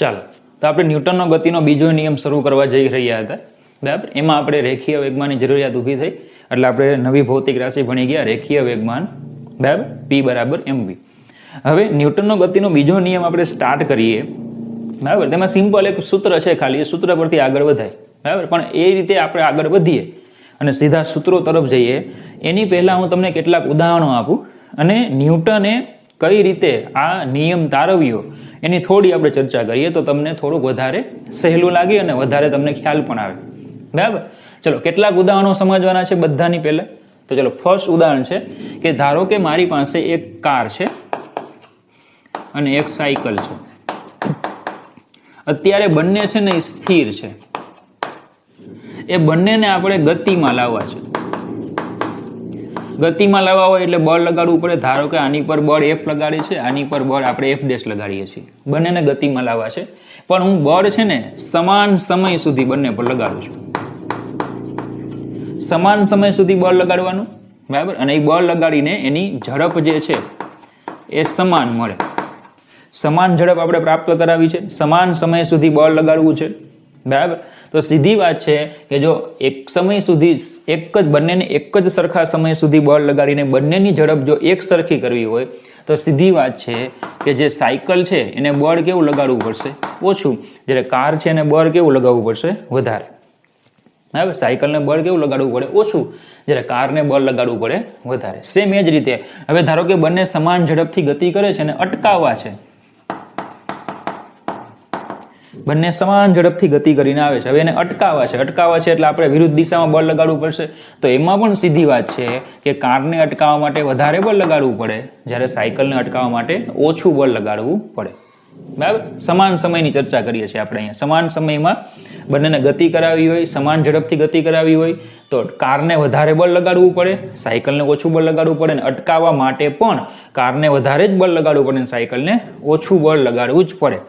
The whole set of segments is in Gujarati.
ચાલો, તો આપણે ન્યૂટનનો ગતિનો બીજો નિયમ શરૂ કરવા જઈ રહ્યા હતા, બરાબર. એમાં આપણે રેખીય વેગમાનની જરૂરિયાત ઊભી થઈ, એટલે આપણે નવી ભૌતિક રાશિ ભણી ગયા, રેખીય વેગમાન, બરાબર, P બરાબર mv. હવે ન્યૂટનનો ગતિનો બીજો નિયમ આપણે સ્ટાર્ટ કરીએ, બરાબર. તેમાં સિમ્પલ એક સૂત્ર છે, ખાલી એ સૂત્ર પરથી આગળ વધાય, બરાબર. પણ એ રીતે આપણે આગળ વધીએ અને સીધા સૂત્રો તરફ જઈએ એની પહેલા હું તમને કેટલાક ઉદાહરણો આપું અને ન્યૂટને કઈ રીતે આ નિયમ તારવ્યો એની થોડી આપણે ચર્ચા કરીએ, તો તમને થોડુંક વધારે સહેલું લાગે અને વધારે તમને ખ્યાલ પણ આવે, બરાબર. ચલો, કેટલાક ઉદાહરણો સમજવાના છે બધાની પહેલા. તો ચલો, ફર્સ્ટ ઉદાહરણ છે કે ધારો કે મારી પાસે એક કાર છે અને એક સાયકલ છે. અત્યારે બંને છે ને સ્થિર છે. એ બંનેને આપણે ગતિમાં લાવવા છે. ગતિમાં લાવવા હોય એટલે બળ લગાડવું પડે. ધારો કે આની પર બળ F લગાડે છે, આની પર બળ આપણે F' લગાડીએ છીએ. બંનેને ગતિમાં લાવવા છે, પણ હું બળ છે ને સમાન સમય સુધી બંને પર લગાડું છું. સમાન સમય સુધી બળ લગાડવાનું, બરાબર. અને એ બળ લગાડીને એની ઝડપ જે છે એ સમાન મળે. સમાન ઝડપ આપણે પ્રાપ્ત કરાવી છે, સમાન સમય સુધી બળ લગાડવું છે, બરાબર. તો સીધી વાત છે કે જો એક સમય સુધી બંનેને એક જ સરખા સમય સુધી બળ લગાડીને બંનેની ઝડપ જો એક સરખી કરવી હોય તો સીધી વાત છે કે જે સાયકલ છે એને બળ કેવું લગાડવું પડશે? ઓછું. જ્યારે કાર છે એને બળ કેવું લગાવવું પડશે? વધારે, બરાબર. સાયકલને બળ કેવું લગાડવું પડે? ઓછું. જ્યારે કારને બળ લગાડવું પડે વધારે. સેમ એ જ રીતે હવે ધારો કે બંને સમાન ઝડપથી ગતિ કરે છે અને અટકાવવા છે. બંને સમાન ઝડપથી ગતિ કરીને આવે છે. હવે એને અટકાવવા છે. અટકાવવા છે એટલે આપણે વિરુદ્ધ દિશામાં બળ લગાડવું પડશે. તો એમાં પણ સીધી વાત છે કે કારને અટકાવવા માટે વધારે બળ લગાડવું પડે, જ્યારે સાયકલને અટકાવવા માટે ઓછું બળ લગાડવું પડે, બરાબર. સમાન સમયની ચર્ચા કરીએ છીએ આપણે અહીંયા. સમાન સમયમાં બંનેને ગતિ કરાવી હોય, સમાન ઝડપથી ગતિ કરાવી હોય તો કારને વધારે બળ લગાડવું પડે, સાયકલને ઓછું બળ લગાડવું પડે. અને અટકાવવા માટે પણ કારને વધારે જ બળ લગાડવું પડે અને સાયકલને ઓછું બળ લગાડવું જ પડે.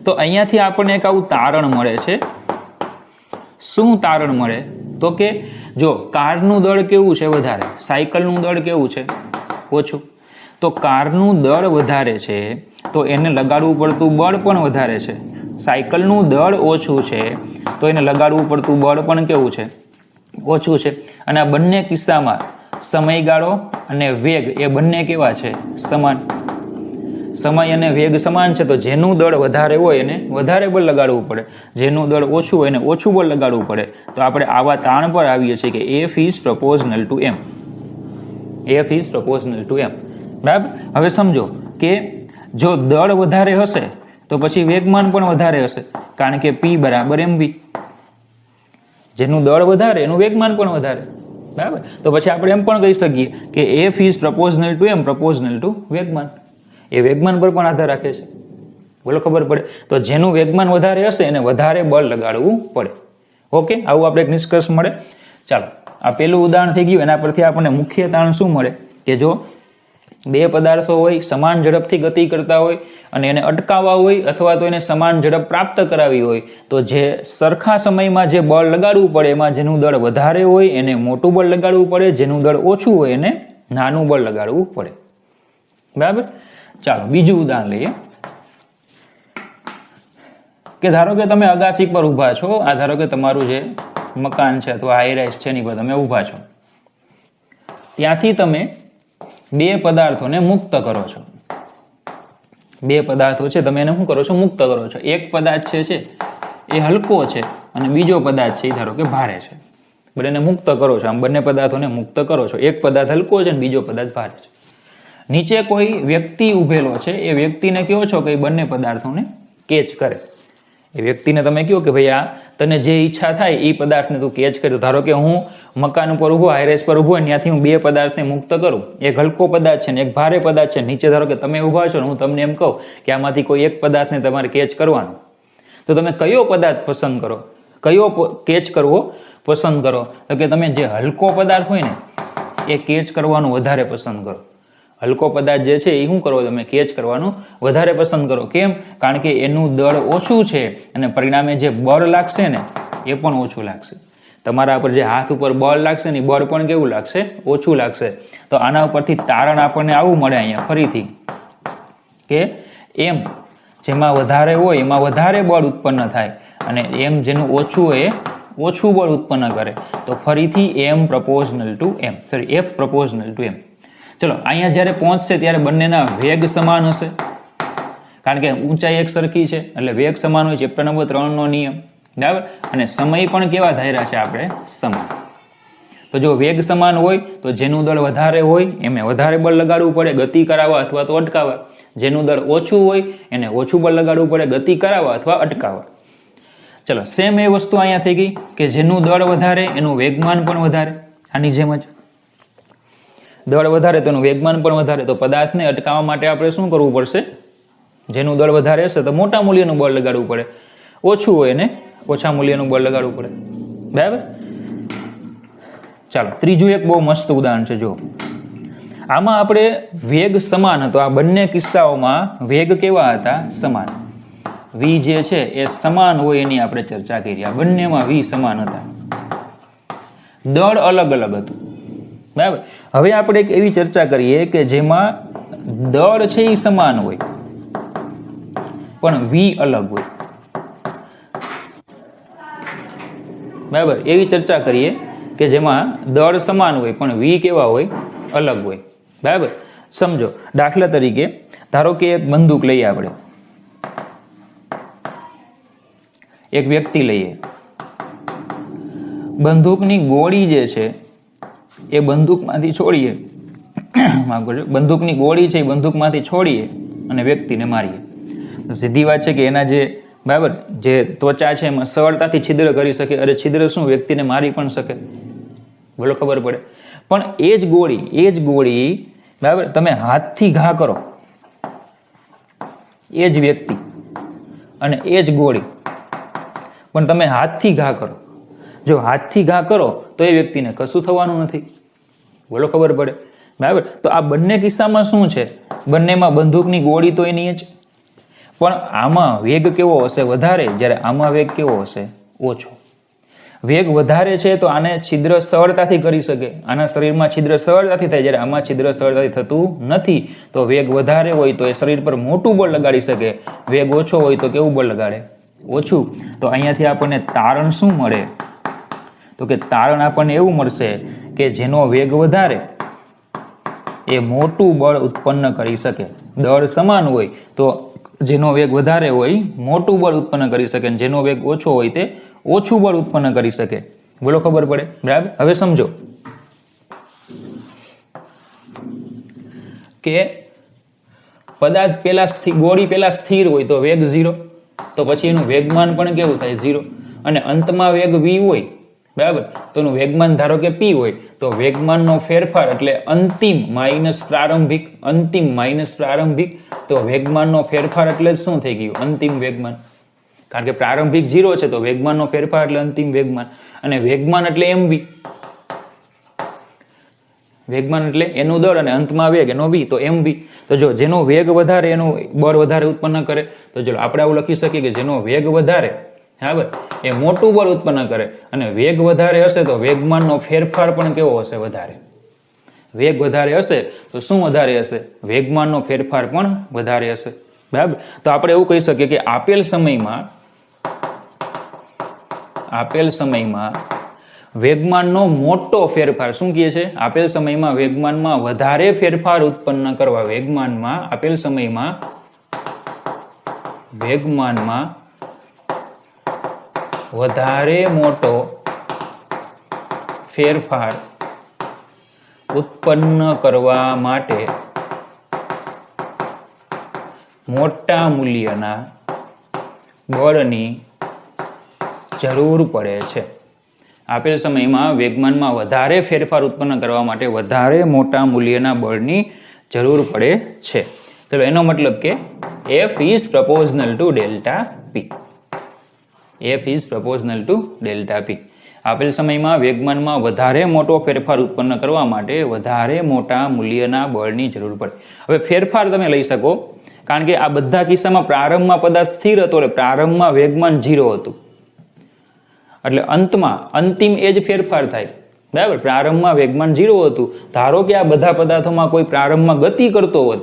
તો અહીંયાથી આપણને એક આવું તારણ મળે છે. શું તારણ મળે? તો કે જો કારનું દળ કેવું છે? વધારે. સાયકલનું દળ કેવું છે? ઓછું. તો કારનું દળ વધારે છે તો એને લગાડવું પડતું બળ પણ વધારે છે. સાયકલનું દળ ઓછું છે તો એને લગાડવું પડતું બળ પણ કેવું છે? ઓછું છે. અને આ બંને કિસ્સામાં સમયગાળો અને વેગ એ બંને કેવા છે? સમાન. સમય અને વેગ સમાન છે તો જેનું દળ વધારે હોય એને વધારે બળ લગાડવું પડે, જેનું દળ ઓછું હોય એને ઓછું બળ લગાડવું પડે. તો આપણે આવા તાણ પર આવીએ છીએ કે F is proportional to m. F is proportional to m, બરાબર. હવે સમજો કે જો દળ વધારે હશે તો પછી વેગમાન પણ વધારે હશે, કારણ કે P બરાબર mv. જેનું દળ વધારે એનું વેગમાન પણ વધારે, બરાબર. તો પછી આપણે એમ પણ કહી શકીએ કે F is proportional to m, proportional to વેગમાન. એ વેગમાન પર પણ આધાર રાખે છે. બોલો, ખબર પડે? તો જેનું વેગમાન વધારે હશે એને વધારે બળ લગાડવું પડે. ઓકે, આવું આપણે એક નિષ્કર્ષ મળે. ચાલો, આ પેલું ઉદાહરણ થઈ ગયું. એના પરથી આપણને મુખ્ય તારણ શું મળે કે જો બે પદાર્થો હોય, સમાન ઝડપથી ગતિ કરતા હોય અને એને અટકાવવા હોય અથવા તો એને સમાન ઝડપ પ્રાપ્ત કરાવી હોય તો જે સરખા સમયમાં જે બળ લગાડવું પડે એમાં જેનું દળ વધારે હોય એને મોટું બળ લગાડવું પડે, જેનું દળ ઓછું હોય એને નાનું બળ લગાડવું પડે, બરાબર. ચાલો, બીજું ઉદાહરણ લઈએ કે ધારો કે તમે અગાસી પર ઊભા છો. આ ધારો કે તમારું જે મકાન છે અથવા હાઈરાઇઝ છે એની પર તમે ઊભા છો. ત્યાંથી તમે બે પદાર્થોને મુક્ત કરો છો. બે પદાર્થો છે, તમે એને શું કરો છો? મુક્ત કરો છો. એક પદાર્થ છે એ હલકો છે અને બીજો પદાર્થ છે એ ધારો કે ભારે છે. બંનેને મુક્ત કરો છો. આમ બંને પદાર્થોને મુક્ત કરો છો. એક પદાર્થ હલકો છે અને બીજો પદાર્થ ભારે છે. નીચે કોઈ વ્યક્તિ ઉભેલો છે. એ વ્યક્તિને કહો છો કે બંને પદાર્થોને કેચ કરે. એ વ્યક્તિને તમે કહો કે ભાઈ આ તને જે ઈચ્છા થાય એ પદાર્થને તું કેચ કરી. ધારો કે હું મકાન ઉપર ઉભો, હાઈરેસ પર ઉભો, ત્યાંથી હું બે પદાર્થને મુક્ત કરું. એક હલકો પદાર્થ છે ને એક ભારે પદાર્થ છે. નીચે ધારો કે તમે ઉભા છો ને હું તમને એમ કહું કે આમાંથી કોઈ એક પદાર્થને તમારે કેચ કરવાનો, તો તમે કયો પદાર્થ પસંદ કરો? કયો કેચ કરવો પસંદ કરો? તો કે તમે જે હલકો પદાર્થ હોય ને એ કેચ કરવાનું વધારે પસંદ કરો. હલકો પદાર્થ જે છે એ શું કરો? તમે કેચ કરવાનું વધારે પસંદ કરો. કેમ? કારણ કે એનું દળ ઓછું છે અને પરિણામે જે બળ લાગશે ને એ પણ ઓછું લાગશે. તમારા ઉપર જે હાથ ઉપર બળ લાગશે ને એ બળ પણ કેવું લાગશે? ઓછું લાગશે. તો આના ઉપરથી તારણ આપણને આવું મળે અહીંયા ફરીથી કે એમ જેમાં વધારે હોય એમાં વધારે બળ ઉત્પન્ન થાય અને એમ જેનું ઓછું હોય એ ઓછું બળ ઉત્પન્ન કરે. તો ફરીથી M proportional to M, sorry F proportional to M. ચલો અહીંયા જ્યારે પહોંચશે ત્યારે બંનેના વેગ સમાન હશે, કારણ કે ઊંચાઈ એક સરખી છે એટલે વેગ સમાન હોય. ચેપ્ટર નંબર 3 નો નિયમ, બરાબર. અને સમય પણ કેવા ધાર્યા છે આપણે? સમાન. તો જો વેગ સમાન હોય તો જેનું દળ વધારે હોય એમને વધારે બળ લગાડવું પડે ગતિ કરાવવા અથવા તો અટકાવવા. જેનું દળ ઓછું હોય એને ઓછું બળ લગાડવું પડે ગતિ કરાવવા અથવા અટકાવવા. ચલો સેમ એ વસ્તુ અહીંયા થઈ ગઈ કે જેનું દળ વધારે એનું વેગમાન પણ વધારે. આની જેમ જ દળ વધારે તેનું વેગમાન પણ વધારે. તો પદાર્થને અટકાવવા માટે આપણે શું કરવું પડશે? જેનું દળ વધારે હશે તો મોટા મૂલ્યનું બળ લગાડવું પડે, ઓછું હોય એને ઓછા મૂલ્યનું બળ લગાડવું પડે, બરાબર. ચાલો ત્રીજું એક બહુ મસ્ત ઉદાહરણ છે. જો આમાં આપણે વેગ સમાન હતો, આ બંને કિસ્સાઓમાં વેગ કેવા હતા? સમાન. વી જે છે એ સમાન હોય એની આપણે ચર્ચા કરી. આ બંનેમાં વી સમાન હતા, દળ અલગ અલગ હતું, બરાબર. હવે આપણે એક એવી ચર્ચા કરીએ કે જેમાં દળ છે એ સમાન હોય પણ વી અલગ હોય, બરાબર. એવી ચર્ચા કરીએ કે જેમાં દળ સમાન હોય પણ વી કેવા હોય? અલગ હોય, બરાબર. સમજો દાખલા તરીકે ધારો કે એક બંદૂક લઈએ આપણે, એક વ્યક્તિ લઈએ. બંદૂકની ગોળી જે છે એ બંદૂકમાંથી છોડીએ, બંદૂકની ગોળી છે એ બંદૂકમાંથી છોડીએ અને વ્યક્તિને મારીએ. તો સીધી વાત છે કે એના જે, બરાબર, જે ત્વચા છે એમાં સરળતાથી છિદ્ર કરી શકે. અરે છિદ્ર શું, વ્યક્તિને મારી પણ શકે, બોલો ખબર પડે. પણ એ જ ગોળી બરાબર તમે હાથથી ઘા કરો, એ જ વ્યક્તિ અને એ જ ગોળી પણ તમે હાથથી ઘા કરો, જો હાથથી ઘા કરો તો એ વ્યક્તિને કશું થવાનું નથી, બોલો ખબર પડે, બરાબર. તો આ બંને કિસ્સામાં શું છે? બંનેમાં બંદૂકની ગોળી તો એની જ, પણ આમાં વેગ કેવો હશે? વધારે. જ્યારે આમાં વેગ કેવો હશે? ઓછો. વેગ વધારે છે તો આને છિદ્ર સરળતાથી કરી શકે, આના શરીરમાં છિદ્ર સરળતાથી થાય, જ્યારે આમાં છિદ્ર સરળતાથી થતું નથી. તો વેગ વધારે હોય તો એ શરીર પર મોટું બળ લગાડી શકે, વેગ ઓછો હોય તો કેવું બળ લગાડે? ઓછું. તો અહીંયાથી આપણને તારણ શું મળે? તો કે તારણ આપણને એવું મળશે કે જેનો વેગ વધારે એ મોટું બળ ઉત્પન્ન કરી શકે. દળ સમાન હોય તો જેનો વેગ વધારે હોય મોટું બળ ઉત્પન્ન કરી શકે, જેનો વેગ ઓછો હોય તે ઓછું બળ ઉત્પન્ન કરી શકે, બોલો ખબર પડે, બરાબર. હવે સમજો કે પદાર્થ પેલા ગોળી પેલા સ્થિર હોય તો વેગ 0, તો પછી એનું વેગમાન પણ કેવું થાય? 0. અને અંતમાં વેગ v હોય, બરાબર, તો એનું વેગમાન ધારો કે p હોય, તો વેગમાનનો ફેરફાર એટલે અંતિમ માઇનસ પ્રારંભિક, અંતિમ માઇનસ પ્રારંભિક. તો વેગમાનનો ફેરફાર એટલે શું થઈ ગયું? અંતિમ વેગમાન. કારણ કે પ્રારંભિક 0 છે તો વેગમાનનો ફેરફાર એટલે અંતિમ વેગમાન. અને વેગમાન એટલે mv, વેગમાન એટલે એનું દળ અને અંતમાં વેગ એનો v, તો mv. તો જો જેનો વેગ વધારે એનું બળ વધારે ઉત્પન્ન કરે. તો ચલો આપણે આવું લખી શકીએ કે જેનો વેગ વધારે, બરાબર, એ મોટું બળ ઉત્પન્ન કરે. અને વેગ વધારે હશે તો વેગમાનનો ફેરફાર પણ કેવો હશે? વધારે. વેગ વધારે હશે તો શું વધારે હશે? વેગમાનનો ફેરફાર પણ વધારે હશે, બરાબર. તો આપણે એવું કહી શકીએ કે આપેલ સમયમાં વેગમાનનો મોટો ફેરફાર, શું કહે છે? આપેલ સમયમાં વેગમાનમાં વધારે ફેરફાર ઉત્પન્ન કરવા, વેગમાનમાં આપેલ સમયમાં વેગમાનમાં વધારે મોટો ફેરફાર ઉત્પન્ન કરવા માટે મોટા મૂલ્યના બળની જરૂર પડે છે. આપેલ સમયમાં વેગમાનમાં વધારે ફેરફાર ઉત્પન્ન કરવા માટે વધારે મોટા મૂલ્યના બળની જરૂર પડે છે. ચલો એનો મતલબ કે F is proportional to delta P. F is proportional to delta P. આપેલ સમયમાં વેગમાનમાં વધારે મોટો ફેરફાર ઉત્પન્ન કરવા માટે વધારે મોટા મૂલ્યના બળની જરૂર પડે. હવે ફેરફાર તમે લઈ શકો, કારણ કે આ બધા કિસ્સામાં પ્રારંભમાં પદાર્થ સ્થિર હતો એટલે પ્રારંભમાં વેગમાન 0 હતું, એટલે અંતમાં અંતિમ એ જ ફેરફાર થાય, બરાબર. પ્રારંભમાં વેગમાન 0 હતું. ધારો કે આ બધા પદાર્થોમાં કોઈ પ્રારંભમાં ગતિ કરતો હોત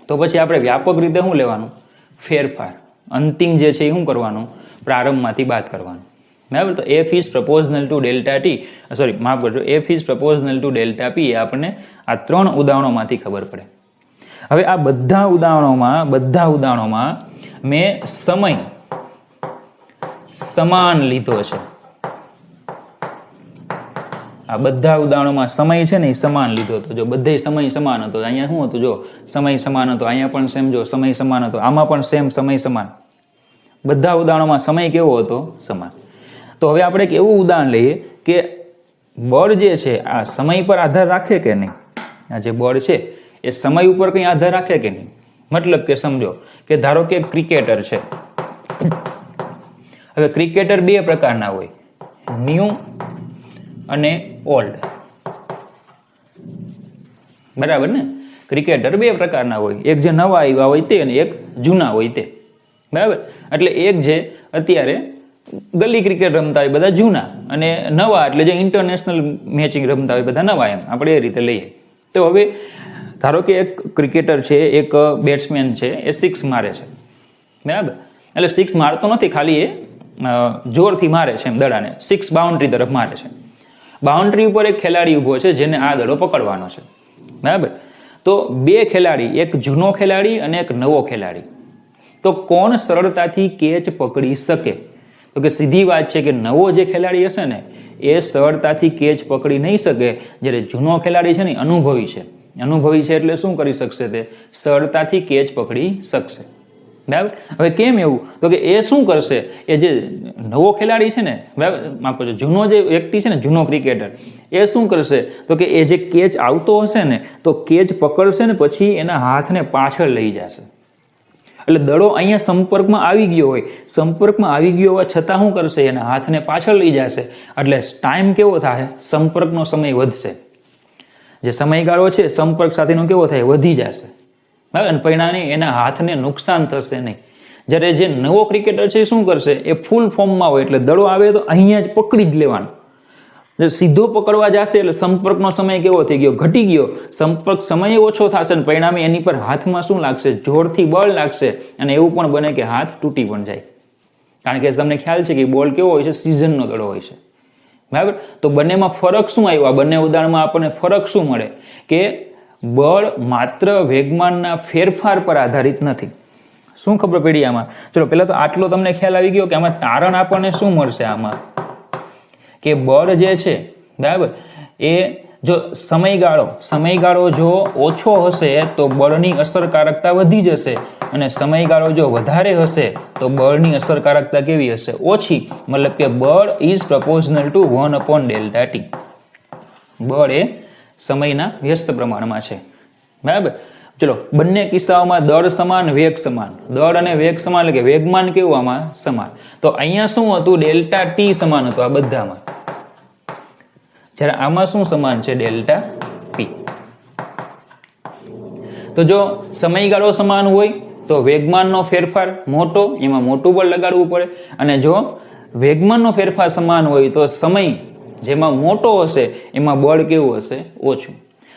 તો પછી આપણે વ્યાપક રીતે શું લેવાનું? ફેરફાર, અંતિમ જે છે એ શું કરવાનું, પ્રારંભમાંથી બાદ કરવાનું, બરાબર. તો F is proportional to delta T, sorry માફ કરજો, F is proportional to delta P એ આપણને આ 3 ઉદાહરણોમાંથી ખબર પડે. હવે આ બધા ઉદાહરણોમાં મેં સમય સમાન લીધો છે. આ બધા ઉદાહરણોમાં સમય છે ને એ સમાન લીધો હતો. જો બધે સમય સમાન હતો, અહીંયા શું હતું, જો સમય સમાન હતો, અહીંયા પણ સેમ, જો સમય સમાન હતો, આમાં પણ સેમ સમય સમાન. બધા ઉદાહરણોમાં સમય કેવો હતો, સમાન. તો હવે આપણે એક એવું ઉદાહરણ લઈએ કે બળ જે છે આ સમય પર આધાર રાખે કે નહીં. આ જે બળ છે એ સમય ઉપર કંઈ આધાર રાખે કે નહીં. મતલબ કે સમજો કે ધારો કે ક્રિકેટર છે. હવે ક્રિકેટર 2 પ્રકારના હોય, ન્યૂ અને ઓલ્ડ, બરાબર ને. ક્રિકેટર 2 પ્રકારના હોય, એક જે નવા આવ્યા હોય તે અને એક જૂના હોય તે, બરાબર. એટલે એક જે અત્યારે ગલી ક્રિકેટ રમતા હોય બધા જૂના, અને નવા એટલે જે ઇન્ટરનેશનલ મેચિંગ રમતા હોય બધા નવા, એમ આપણે એ રીતે લઈએ. તો હવે ધારો કે એક ક્રિકેટર છે, એક બેટ્સમેન છે, એ 6 મારે છે, બરાબર. એટલે 6 મારતો નથી, ખાલી એ જોરથી મારે છે એમ દડાને, 6 બાઉન્ડ્રી તરફ મારે છે. બાઉન્ડ્રી ઉપર એક ખેલાડી ઊભો છે જેને આ દડો પકડવાનો છે, બરાબર. તો 2 ખેલાડી, એક જૂનો ખેલાડી અને એક નવો ખેલાડી, તો કોણ સરળતાથી કેચ પકડી શકે? તો કે સીધી વાત છે કે નવો જે ખેલાડી હશે ને એ સરળતાથી કેચ પકડી નહીં શકે, જ્યારે જૂનો ખેલાડી છે ને અનુભવી છે. અનુભવી છે એટલે શું કરી શકશે, તે સરળતાથી કેચ પકડી શકશે, બરાબર. હવે કેમ એવું, તો કે એ શું કરશે, એ જે નવો ખેલાડી છે ને, બરાબર, માફ કરજો, જૂનો જે વ્યક્તિ છે ને, જૂનો ક્રિકેટર, એ શું કરશે, તો કે એ જે કેચ આવતો હશે ને તો કેચ પકડશે ને પછી એના હાથને પાછળ લઈ જશે. એટલે દડો અહીંયા સંપર્કમાં આવી ગયો હોય, સંપર્કમાં આવી ગયો હોવા છતાં શું કરશે, એના હાથને પાછળ લઈ જશે. એટલે ટાઈમ કેવો થાય, સંપર્કનો સમય વધશે. જે સમયગાળો છે સંપર્ક સાથેનો કેવો થાય, વધી જશે, બરાબર. અને પરિણામે એના હાથને નુકસાન થશે નહીં. જ્યારે જે નવો ક્રિકેટર છે શું કરશે, એ ફૂલ ફોર્મમાં હોય એટલે દડો આવે તો અહીંયા જ પકડી જ લેવાનો. સીધો પકડવા જશે એટલે સંપર્કનો સમય કેવો થઈ ગયો, ઘટી ગયો. સંપર્ક સમય ઓછો થશે અને પરિણામે એની પર હાથમાં શું લાગશે, જોરથી બળ લાગશે, અને એવું પણ બને કે હાથ તૂટી પણ જાય. કારણ કે તમને ખ્યાલ છે કે બોલ કેવો હોય છે, સિઝનનો દડો હોય છે, બરાબર. તો બંનેમાં ફરક શું આવ્યો, આ બંને ઉદાહરણમાં આપણને ફરક શું મળે કે બળ માત્ર વેગમાનના ફેરફાર પર આધારિત નથી. શું ખબર પડી આમાં? ચલો પહેલા તો આટલો તમને ખ્યાલ આવી ગયો કે આમાં તારણ આપણને શું મળશે આમાં, કે બળ જે છે, બરાબર, એ જો સમયગાળો જો ઓછો હશે તો બળની અસરકારકતા વધી જશે, અને સમયગાળો જો વધારે હશે તો બળની અસરકારકતા કેવી હશે, ઓછી. મતલબ કે બળ ઇઝ પ્રપોઝનલ ટુ 1/Δt. બળ એ સમયના વ્યસ્ત પ્રમાણમાં છે, બરાબર. ચલો બંને કિસ્સાઓમાં દળ સમાન, વેગ સમાન. દળ અને વેગ સમાન એટલે કે વેગમાન કેવું આમાં સમાન. તો અહીંયા શું હતું, ડેલ્ટા ટી સમાન હતું આ બધામાં, જ્યારે આમાં શું સમાન છે, ડેલ્ટા પી. તો જો સમયગાળો સમાન હોય તો વેગમાનનો ફેરફાર મોટો, એમાં મોટું બળ લગાડવું પડે, અને જો વેગમાનનો ફેરફાર સમાન હોય તો સમય જેમાં મોટો હશે એમાં બળ કેવું હશે, ઓછું.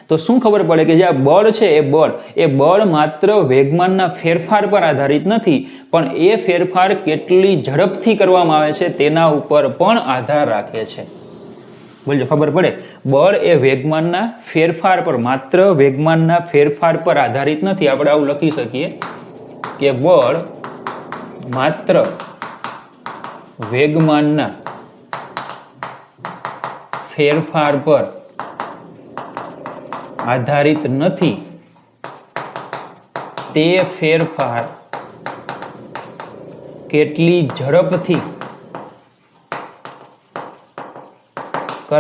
તો શું ખબર પડે કે જે આ બળ છે એ બળ માત્ર વેગમાનના ફેરફાર પર આધારિત નથી, પણ એ ફેરફાર કેટલી ઝડપથી કરવામાં આવે છે તેના ઉપર પણ આધાર રાખે છે. બોલજો, ખબર પડે? બળ એ વેગમાનના ફેરફાર પર, માત્ર વેગમાનના ફેરફાર પર આધારિત નથી. આપણે આવું લખી શકીએ કે બળ માત્ર વેગમાનના ફેરફાર પર આધારિત નથી, તે ફેરફાર કેટલી ઝડપથી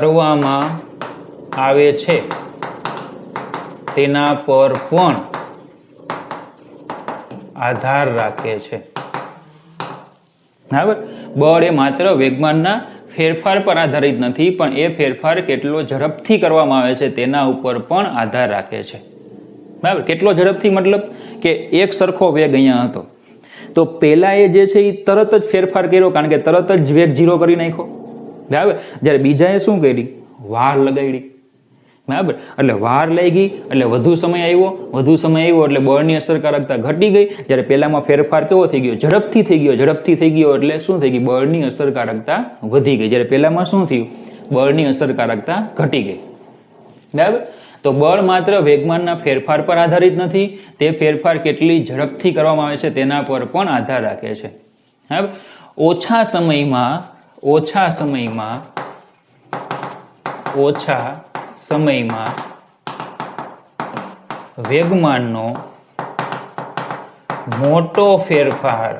કરવામાં આવે છે તેના પર પણ આધાર રાખે છે, બરાબર. બળ એ માત્ર વેગમાનના ફેરફાર પર આધારિત નથી, પણ એ ફેરફાર કેટલો ઝડપથી કરવામાં આવે છે તેના ઉપર પણ આધાર રાખે છે, બરાબર. કેટલો ઝડપથી મતલબ કે એક સરખો વેગ અહીંયા હતો તો પહેલા એ જે છે એ તરત જ ફેરફાર કર્યો, કારણ કે તરત જ વેગ 0 કરી નાખ્યો, બરાબર. જ્યારે બીજાએ શું કરી, વાર લગાડી, બરાબર, એટલે વાર લઈ ગઈ એટલે વધુ સમય આવ્યો એટલે બળની અસરકારકતા ઘટી ગઈ. જ્યારે પહેલામાં ફેરફાર કેવો થઈ ગયો? ઝડપથી થઈ ગયો એટલે શું થઈ ગઈ? બળની અસરકારકતા વધી ગઈ. જ્યારે પહેલામાં શું થયું? બળની અસરકારકતા ઘટી ગઈ. બરાબર, તો બળ માત્ર વેગમાનના ફેરફાર પર આધારિત નથી, તે ફેરફાર કેટલી ઝડપથી કરવામાં આવે છે તેના પર પણ આધાર રાખે છે. બરાબર, ઓછા સમયમાં વેગમાનનો મોટો ફેરફાર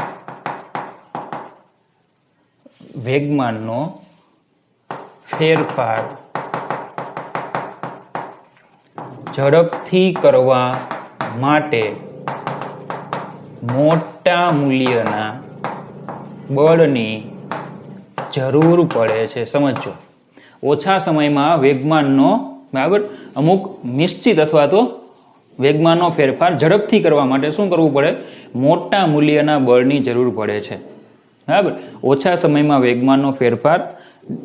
ઝડપથી કરવા માટે મોટા મૂલ્યના બળની જરૂર પડે છે. સમજો, ઓછા સમયમાં વેગમાનનો બરાબર અમુક નિશ્ચિત અથવા તો વેગમાનનો ફેરફાર ઝડપથી કરવા માટે શું કરવું પડે? મોટા મૂલ્યના બળની જરૂર પડે છે. બરાબર, ઓછા સમયમાં વેગમાનનો ફેરફાર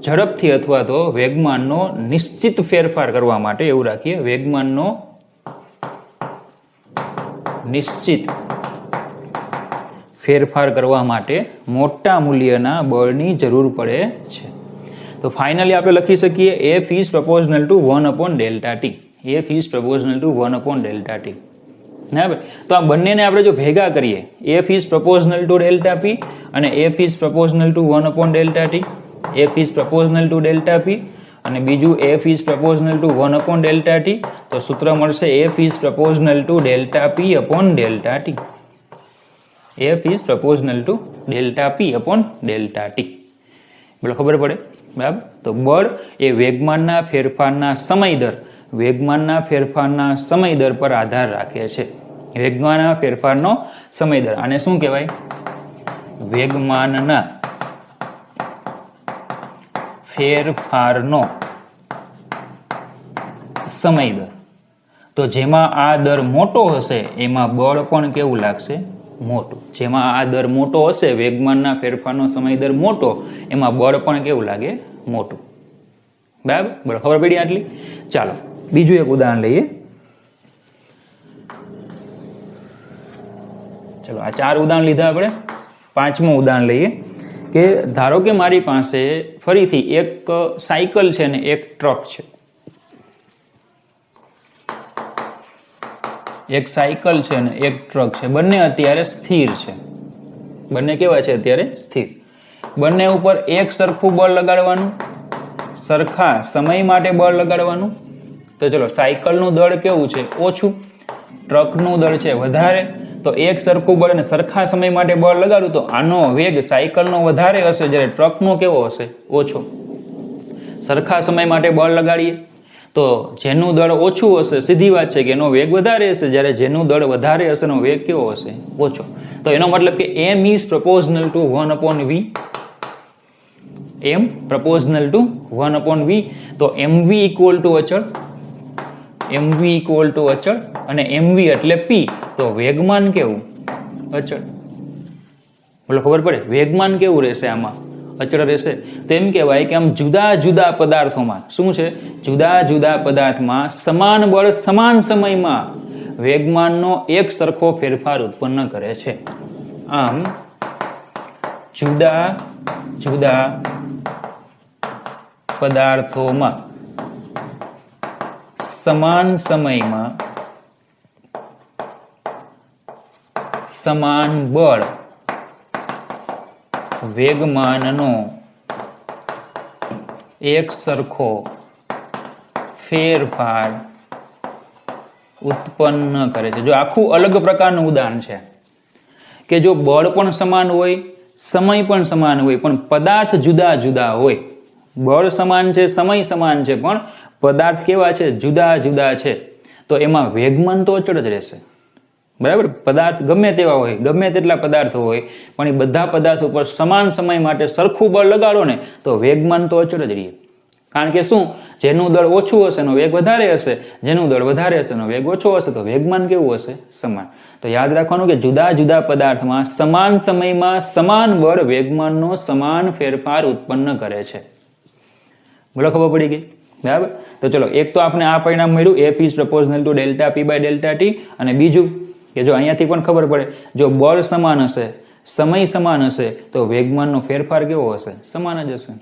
ઝડપથી અથવા તો વેગમાનનો નિશ્ચિત ફેરફાર કરવા માટે, એવું રાખીએ, વેગમાનનો નિશ્ચિત ફેરફાર કરવા માટે મોટા મૂલ્યના બળની જરૂર પડે છે. તો ફાઇનલી આપણે લખી શકીએ F is proportional to 1/Δt. F is proportional to 1/Δt. બરાબર, તો આ બંનેને આપણે જો ભેગા કરીએ, F is proportional to Δp અને F is proportional to 1/Δt, F is proportional to Δp અને બીજું F is proportional to 1/Δt, તો સૂત્ર મળશે F is proportional to Δp/Δt. F is proportional to Δp/Δt. બોલો, ખબર પડે? બરાબર, તો બળ એ વેગમાનના ફેરફારના સમય દર પર આધાર રાખે છે. વેગમાનના ફેરફારનો સમય દર, આને શું કહેવાય? વેગમાનના ફેરફારનો સમય દર. તો જેમાં આ દર મોટો હશે એમાં બળ પણ કેવું લાગશે? મોટું. જેમાં આ દર મોટો હશે, વેગમાનના ફેરફારનો સમય દર મોટો, એમાં બળ પણ કેવું લાગે? મોટું. બરાબર, ખબર પડી આટલી? ચાલો બીજું એક ઉદાહરણ લઈએ. ચલો, આ 4 ઉદાહરણ લીધા આપણે. 5મું ઉદાહરણ લઈએ કે ધારો કે મારી પાસે ફરીથી એક સાયકલ છે ને એક ટ્રક છે. એક સાયકલ છે ને એક ટ્રક છે. બંને અત્યારે સ્થિર છે. બંને કેવા છે? અત્યારે સ્થિર. બંને ઉપર એક સરખું બળ લગાડવાનું, સરખા સમય માટે બળ લગાડવાનું. તો ચલો, સાયકલનું દળ કેવું છે? ઓછું. ટ્રકનું દળ છે વધારે. તો એક સરખું બળ અને સરખા સમય માટે બળ લગાડું તો આનો વેગ સાયકલનો વધારે હશે, જ્યારે ટ્રકનો કેવો હશે? ઓછો. સરખા સમય માટે બળ લગાડીએ તો જેનું દળ ઓછું હશે, સીધી વાત છે કે એનો વેગ વધારે હશે, જ્યારે જેનું દળ વધારે હશે એનો વેગ કેવો હશે? ઓછો. તો એનો મતલબ કે M is proportional to 1/V. M proportional to 1/V. તો MV equal to અચળ, MV equal to અચળ અને MV એટલે P, તો વેગમાન કેવું? અચળ. બોલો, ખબર પડે? વેગમાન કેવું રહેશે? આમાં અચળ રહેશે. તો એમ કહેવાય કે આમ જુદા જુદા પદાર્થોમાં શું છે? જુદા જુદા પદાર્થમાં સમાન બળ સમાન સમયમાં વેગમાનનો એક સરખો ફેરફાર ઉત્પન્ન કરે છે. આમ જુદા જુદા પદાર્થોમાં સમાન સમયમાં સમાન બળ વેગમાનનો એક સરખો ફેરફાર ઉત્પન્ન કરે છે. જો આખું અલગ પ્રકારનું ઉદાહરણ છે કે જો બળ પણ સમાન હોય, સમય પણ સમાન હોય, પણ પદાર્થ જુદા જુદા હોય. બળ સમાન છે, સમય સમાન છે, પણ પદાર્થ કેવા છે? જુદા જુદા છે. તો એમાં વેગમાન તો અચળ જ રહેશે. બરાબર, પદાર્થ ગમે તેવા હોય, ગમે તેટલા પદાર્થો હોય, પણ એ બધા પદાર્થો પર સમાન સમય માટે સરખું બળ લગાડો ને તો વેગમાન તો અચળ જ રહે. કારણ કે શું? જેનું દળ ઓછું હશે એનો વેગ વધારે હશે, જેનું દળ વધારે હશે એનો વેગ ઓછો હશે, તો વેગમાન કેવું હશે? સમાન. તો યાદ રાખવાનું કે જુદા જુદા પદાર્થમાં સમાન સમયમાં સમાન બળ વેગમાનનો સમાન ફેરફાર ઉત્પન્ન કરે છે. બોલો, ખબર પડી ગઈ? બરાબર. તો ચલો, એક તો આપણે આ પરિણામ મળ્યું, F is proportional to delta P by delta T. અને બીજું કે જો અહીંયાથી પણ ખબર પડે, જો બળ સમાન હશે, સમય સમાન હશે, તો વેગમાનનો ફેરફાર કેવો હશે? સમાન જ હશે.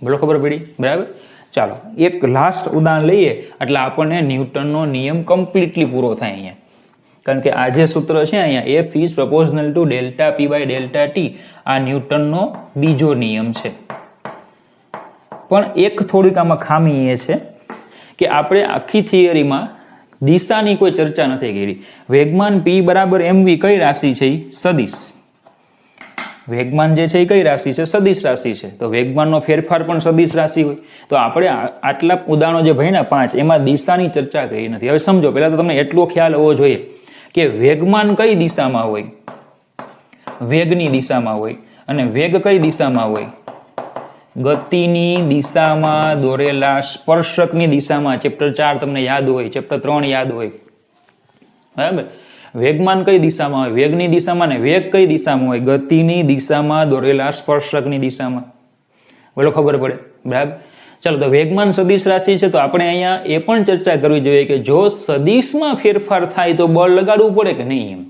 બોલો, ખબર પડી? બરાબર. ચાલો, એક લાસ્ટ ઉદાહરણ લઈએ એટલે આપણને ન્યૂટનનો નિયમ કમ્પ્લીટલી પૂરો થાય અહીંયા. કારણ કે આ જે સૂત્ર છે અહીંયા, F is proportional to delta P by delta T, આ ન્યૂટનનો બીજો નિયમ છે. પણ એક થોડીક આમાં ખામી એ છે કે આપણે આખી થિયરીમાં દિશાની કોઈ ચર્ચા નથી કરી. વેગમાન p બરાબર mv કઈ રાશિ છે? સદિશ. વેગમાન જે છે એ કઈ રાશિ છે? સદિશ રાશિ છે. તો વેગમાનનો ફેરફાર પણ સદિશ રાશિ હોય. તો આપણે આટલા ઉદાહરણો જે ભણ્યા 5, એમાં દિશાની ચર્ચા કરી નથી. હવે સમજો, પહેલા તો તમને એટલો ખ્યાલ હોવો જોઈએ કે વેગમાન કઈ દિશામાં હોય? વેગની દિશામાં હોય. અને વેગ કઈ દિશામાં હોય? ગતિની દિશામાં દોરેલા સ્પર્શકની દિશામાં. ચેપ્ટર 4 તમને યાદ હોય, ચેપ્ટર 3 યાદ હોય. બરાબર. વેગમાન કઈ દિશામાં હોય? વેગની દિશામાં. ને વેગ કઈ દિશામાં હોય? ગતિની દિશામાં દોરેલા સ્પર્શકની દિશામાં. બોલો, ખબર પડે? બરાબર. ચાલો, તો વેગમાન સદિશ રાશિ છે, તો આપણે અહીંયા એ પણ ચર્ચા કરવી જોઈએ કે જો સદિશમાં ફેરફાર થાય તો બળ લગાડવું પડે કે નહીં? એમ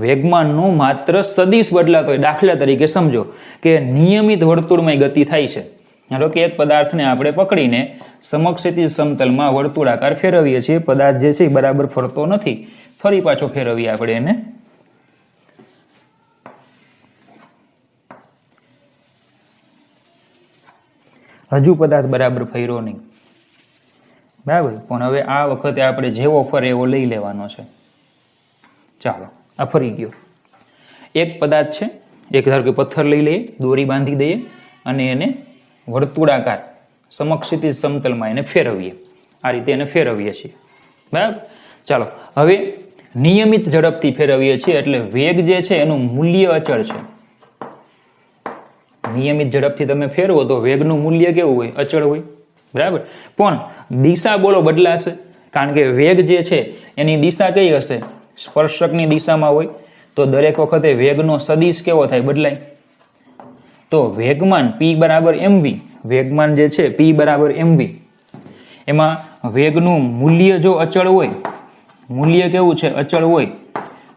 વેગમાનનું માત્ર સદિશ બદલાતો હોય. દાખલા તરીકે સમજો કે નિયમિત વર્તુળમાં ગતિ થાય છે. ધારો કે એક પદાર્થને આપણે પકડીને સમક્ષિતિજ સમતલમાં વર્તુળાકાર ફેરવીએ છીએ. પદાર્થ જે છે એ બરાબર ફરતો નથી, ફરી પાછો ફેરવીએ આપણે એને. હજુ પદાર્થ બરાબર ફર્યો નહીં. બરાબર. પણ હવે આ વખતે આપણે જેવો ફરે એવો લઈ લેવાનો છે. ચાલો, આ ફરી ગયો. એક પદાર્થ છે, એક ધારો કે પથ્થર લઈ લઈએ, દોરી બાંધી દઈએ અને એને વર્તુળાકાર સમક્ષિતિજ સમતલમાં એને ફેરવીએ. આ રીતે એને ફેરવીએ છીએ. બરાબર. ચાલો, હવે નિયમિત ઝડપથી ફેરવીએ છીએ એટલે વેગ જે છે એનું મૂલ્ય અચળ છે. નિયમિત ઝડપથી તમે ફેરવો તો વેગનું મૂલ્ય કેવું હોય? અચળ હોય. બરાબર. પણ દિશા બોલો બદલાશે, કારણ કે વેગ જે છે એની દિશા કઈ હશે? સ્પર્શકની દિશામાં હોય. તો દરેક વખતે વેગનો સદિશ કેવો થાય? બદલાય. તો વેગમાન p બરાબર mv, વેગમાન જે છે p બરાબર mv, એમાં વેગનું મૂલ્ય જો અચળ હોય, મૂલ્ય કેવું છે? અચળ હોય.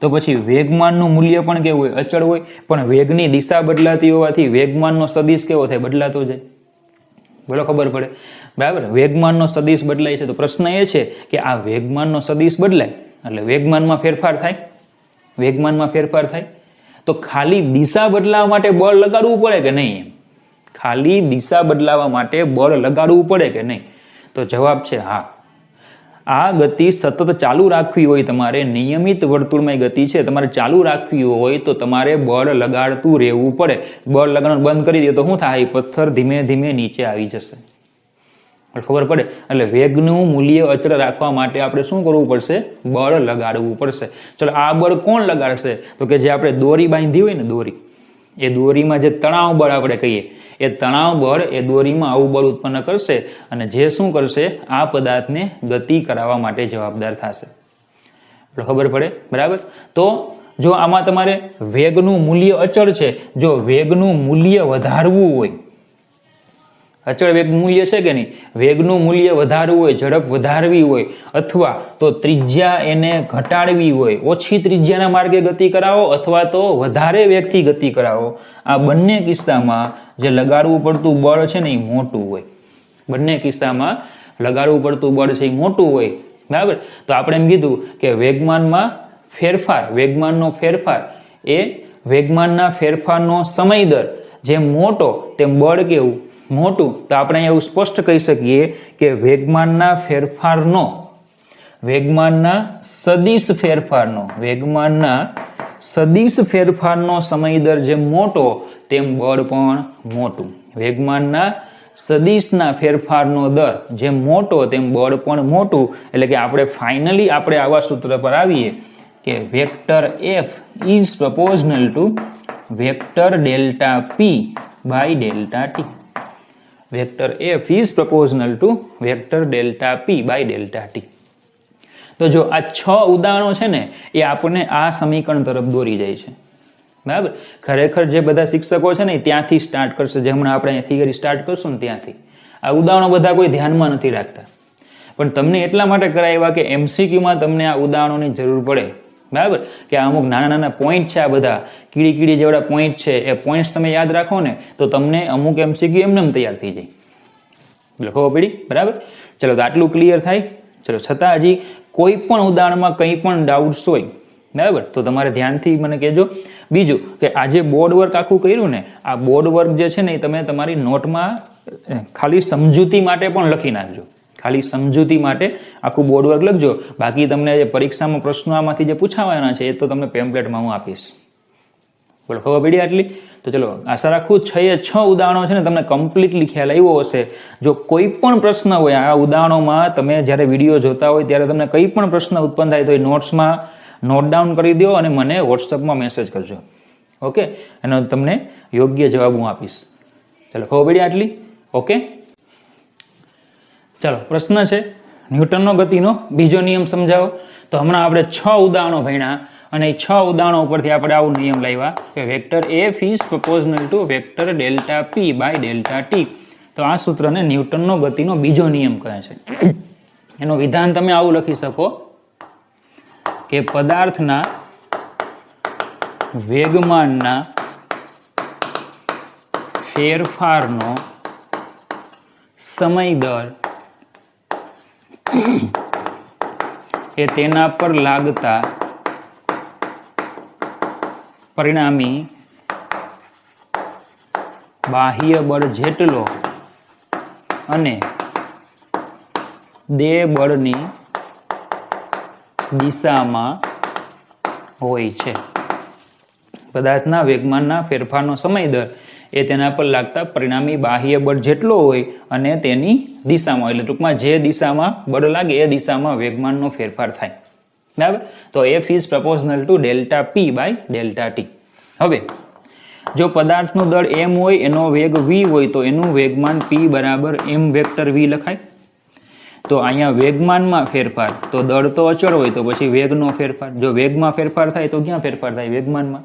તો પછી વેગમાનનું મૂલ્ય પણ કેવું હોય? અચળ હોય. પણ વેગની દિશા બદલાતી હોવાથી વેગમાનનો સદિશ કેવો થાય? બદલાતો જાય. બોલો, ખબર પડે? બરાબર. વેગમાનનો સદિશ બદલાય છે, તો પ્રશ્ન એ છે કે આ વેગમાનનો સદિશ બદલાય એટલે વેગમાનમાં ફેરફાર થાય. વેગમાનમાં ફેરફાર થાય તો ખાલી દિશા બદલાવા માટે બળ લગાડવું પડે કે નહીં? એમ ખાલી દિશા બદલાવા માટે બળ લગાડવું પડે કે નહીં? તો જવાબ છે હા. આ ગતિ સતત ચાલુ રાખવી હોય, તમારે નિયમિત વર્તુળમાં ગતિ છે, તમારે ચાલુ રાખવી હોય તો તમારે બળ લગાડતું રહેવું પડે. બળ લગાડવાનું બંધ કરી દે તો શું થાય? પથ્થર ધીમે ધીમે નીચે આવી જશે. ખબર પડે? એટલે વેગનું મૂલ્ય અચળ રાખવા માટે આપણે શું કરવું પડશે? બળ લગાડવું પડશે. ચલો, આ બળ કોણ લગાડશે? તો કે જે આપણે દોરી બાંધી હોય ને, દોરી, એ દોરીમાં જે તણાવ બળ આપણે કહીએ, એ તણાવ બળ એ દોરીમાં આવું બળ ઉત્પન્ન કરશે અને જે શું કરશે? આ પદાર્થને ગતિ કરાવવા માટે જવાબદાર થશે. ખબર પડે? બરાબર. તો જો આમાં તમારે વેગનું મૂલ્ય અચળ છે, જો વેગનું મૂલ્ય વધારવું હોય, અચળ વેગ મૂલ્ય છે કે નહીં? વેગનું મૂલ્ય વધારવું હોય, ઝડપ વધારવી હોય, અથવા તો ત્રિજ્યા એને ઘટાડવી હોય, ઓછી ત્રિજ્યાના માર્ગે ગતિ કરાવો અથવા તો વધારે વેગથી ગતિ કરાવો, આ બંને કિસ્સામાં જે લગાડવું પડતું બળ છે ને એ મોટું હોય. બંને કિસ્સામાં લગાડવું પડતું બળ છે એ મોટું હોય. બરાબર. તો આપણે એમ કીધું કે વેગમાનમાં ફેરફાર, વેગમાનનો ફેરફાર એ વેગમાનના ફેરફારનો સમય દર જેમ મોટો તેમ બળ કેવું? મોટું. તો આપણે એવું સ્પષ્ટ કહી શકીએ કે વેગમાનના ફેરફારનો, વેગમાનના સદિશ ફેરફારનો, વેગમાનના સદિશ ફેરફારનો સમય દર જેમ મોટો તેમ બળ પણ મોટું. વેગમાનના સદિશના ફેરફારનો દર જેમ મોટો તેમ બળ પણ મોટું. એટલે કે આપણે ફાઇનલી આપણે આવા સૂત્ર પર આવીએ કે vector f is proportional to vector delta p by delta t. Vector f is proportional to vector delta p by delta t. તો જો આ 6 ઉદાહરણો છે ને એ આપણને આ સમીકરણ તરફ દોરી જાય છે. બરાબર. ખરેખર જે બધા શિક્ષકો છે ને ત્યાંથી સ્ટાર્ટ કરશે, જે હમણાં આપણે થિયરી સ્ટાર્ટ કરશું ને ત્યાંથી. આ ઉદાહરણો બધા કોઈ ધ્યાનમાં નથી રાખતા, પણ તમને એટલા માટે કરાવ્યા કે એમસીક્યુમાં તમને આ ઉદાહરણોની જરૂર પડે, બરાબર? કે આ અમુક નાના નાના પોઈન્ટ છે, આ બધા કીડી કીડી જેવડા પોઈન્ટ છે, એ પોઈન્ટ્સ તમે યાદ રાખો ને તો તમને અમુક એમસીક્યુ એમને તૈયાર થઈ જાય. લખો પડી, બરાબર? ચલો, તો આટલું ક્લિયર થાય. ચલો, છતાં હજી કોઈ પણ ઉદાહરણમાં કંઈ પણ ડાઉટ્સ હોય, બરાબર, તો તમારે ધ્યાનથી મને કહેજો. બીજું કે આજે બોર્ડ વર્ક આખું કર્યું ને, આ બોર્ડ વર્ક જે છે ને એ તમે તમારી નોટમાં ખાલી સમજૂતી માટે પણ લખી નાખજો. ખાલી સમજૂતી માટે આખું બોર્ડ વર્ક લખજો. બાકી તમને જે પરીક્ષામાં પ્રશ્નો આમાંથી જે પૂછાવાના છે એ તો તમને પેમ્પલેટમાં હું આપીશ. બોલો, ખબર પડી આટલી? તો ચલો, આશા રાખું 6 ઉદાહરણો છે ને તમને કમ્પ્લીટલી ખ્યાલ આવ્યો હશે. જો કોઈ પણ પ્રશ્ન હોય આ ઉદાહરણોમાં, તમે જ્યારે વિડીયો જોતા હોય ત્યારે તમને કંઈ પણ પ્રશ્ન ઉત્પન્ન થાય તો એ નોટ્સમાં નોટ ડાઉન કરી દો અને મને વોટ્સઅપમાં મેસેજ કરજો. ઓકે, એનો તમને યોગ્ય જવાબ હું આપીશ. ચલો, ખબર પડી આટલી? ઓકે, ચાલો, પ્રશ્ન છે ન્યૂટનનો ગતિનો બીજો નિયમ સમજાવો. તો હમણાં આપણે 6 ઉદાહરણો ભણ્યા અને એ 6 ઉદાહરણો ઉપરથી આપણે આવું નિયમ લાવ્યા કે vector F is proportional to vector delta P by delta T. તો આ સૂત્રને ન્યૂટનનો ગતિનો બીજો નિયમ કહે છે. એનું વિધાન તમે આવું લખી શકો કે પદાર્થના વેગમાનના ફેરફારનો સમય દર એ તેના પર લાગતા પરિણામી બાહ્ય બળ જેટલો અને દેહ બળની દિશામાં હોય છે. પદાર્થના વેગમાનના ફેરફારનો સમય દર એ તેના પર લાગતા પરિણામી બાહ્ય બળ જેટલો હોય અને તેની દિશામાં, એટલે ટૂંકમાં જે દિશામાં બળ લાગે એ દિશામાં વેગમાનનો ફેરફાર થાય. બરાબર? તો F is proportional to delta P by delta T. હવે જો પદાર્થનું દળ m હોય, એનો વેગ v હોય, તો એનું વેગમાન p બરાબર m વેક્ટર v લખાય. તો અહીંયા વેગમાનમાં ફેરફાર, તો દળ તો અચળ હોય તો પછી વેગનો ફેરફાર. જો વેગમાં ફેરફાર થાય તો ક્યાં ફેરફાર થાય? વેગમાનમાં.